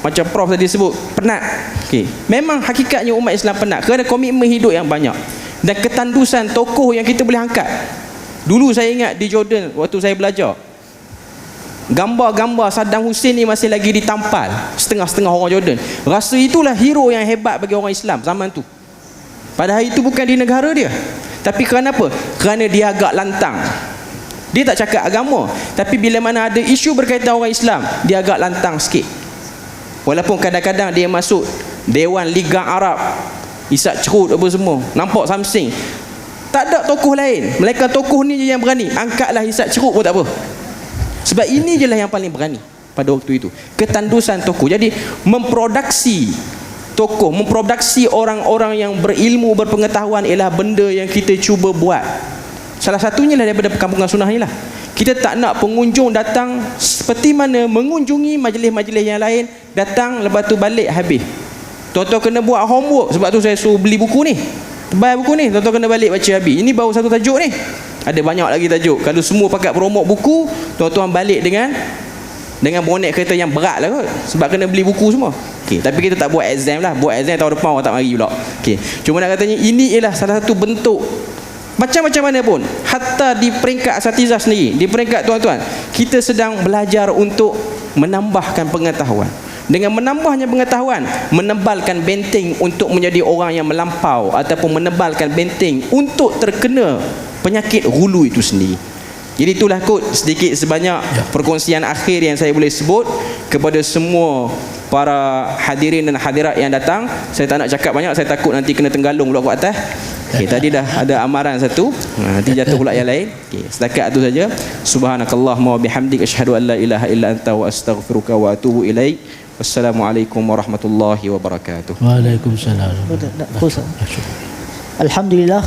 Macam Prof tadi sebut, penat. Okay. Memang hakikatnya umat Islam penat kerana komitmen hidup yang banyak dan ketandusan tokoh yang kita boleh angkat. Dulu saya ingat di Jordan waktu saya belajar, gambar-gambar Saddam Hussein ni masih lagi ditampal setengah-setengah orang Jordan. Rasa itulah hero yang hebat bagi orang Islam zaman tu. Padahal itu bukan di negara dia. Tapi kerana apa? Kerana dia agak lantang. Dia tak cakap agama, tapi bila mana ada isu berkaitan orang Islam, dia agak lantang sikit. Walaupun kadang-kadang dia masuk Dewan Liga Arab, Isak Cerut apa semua, nampak something. Tak ada tokoh lain, melainkan tokoh ni je yang berani. Angkatlah Isak Cerut pun tak apa. Sebab ini je lah yang paling berani pada waktu itu. Ketandusan tokoh. Jadi memproduksi tokoh, memproduksi orang-orang yang berilmu, berpengetahuan ialah benda yang kita cuba buat. Salah satunya lah daripada perkampungan sunnah ni lah. Kita tak nak pengunjung datang seperti mana mengunjungi majlis-majlis yang lain, datang lepas tu balik habis. Tuan-tuan kena buat homework. Sebab tu saya suruh beli buku ni, tebal buku ni, tuan-tuan kena balik baca habis. Ini baru satu tajuk ni, ada banyak lagi tajuk. Kalau semua pakat promote buku, tuan-tuan balik dengan bonek kereta yang berat lah kot, sebab kena beli buku semua. Okay, tapi kita tak buat exam lah. Buat exam tahun depan orang tak mari pula. Okay. Cuma nak katanya ini ialah salah satu bentuk. Macam-macam mana pun, hatta di peringkat asatizah sendiri, di peringkat tuan-tuan, kita sedang belajar untuk menambahkan pengetahuan. Dengan menambahnya pengetahuan, menebalkan benteng untuk menjadi orang yang melampau, ataupun menebalkan benteng untuk terkena penyakit hulu itu sendiri. Jadi itulah kot sedikit sebanyak perkongsian akhir yang saya boleh sebut kepada semua para hadirin dan hadirat yang datang. Saya tak nak cakap banyak, saya takut nanti kena tenggalung pula ke atas. Okay, tadi dah ada amaran satu, nanti jatuh pula yang lain. Okay, setakat itu saja. Subhanakallahumma wa bihamdik, asyhadu an la ilaha illa anta wa astaghfiruka wa atubu ilaik. Wassalamualaikum warahmatullahi wabarakatuh. Waalaikumsalam. Alhamdulillah,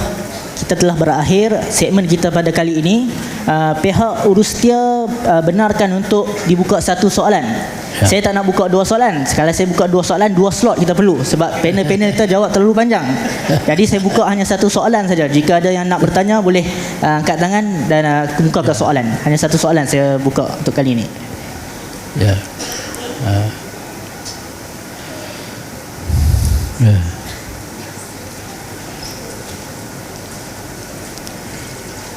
kita telah berakhir segmen kita pada kali ini. Pihak Urustia benarkan untuk dibuka satu soalan. Saya tak nak buka dua soalan. Kalau saya buka dua soalan, dua slot kita perlu, sebab panel-panel kita jawab terlalu panjang. Jadi saya buka hanya satu soalan saja. Jika ada yang nak bertanya, boleh angkat tangan dan kemukakan soalan. Hanya satu soalan saya buka untuk kali ini. Ya.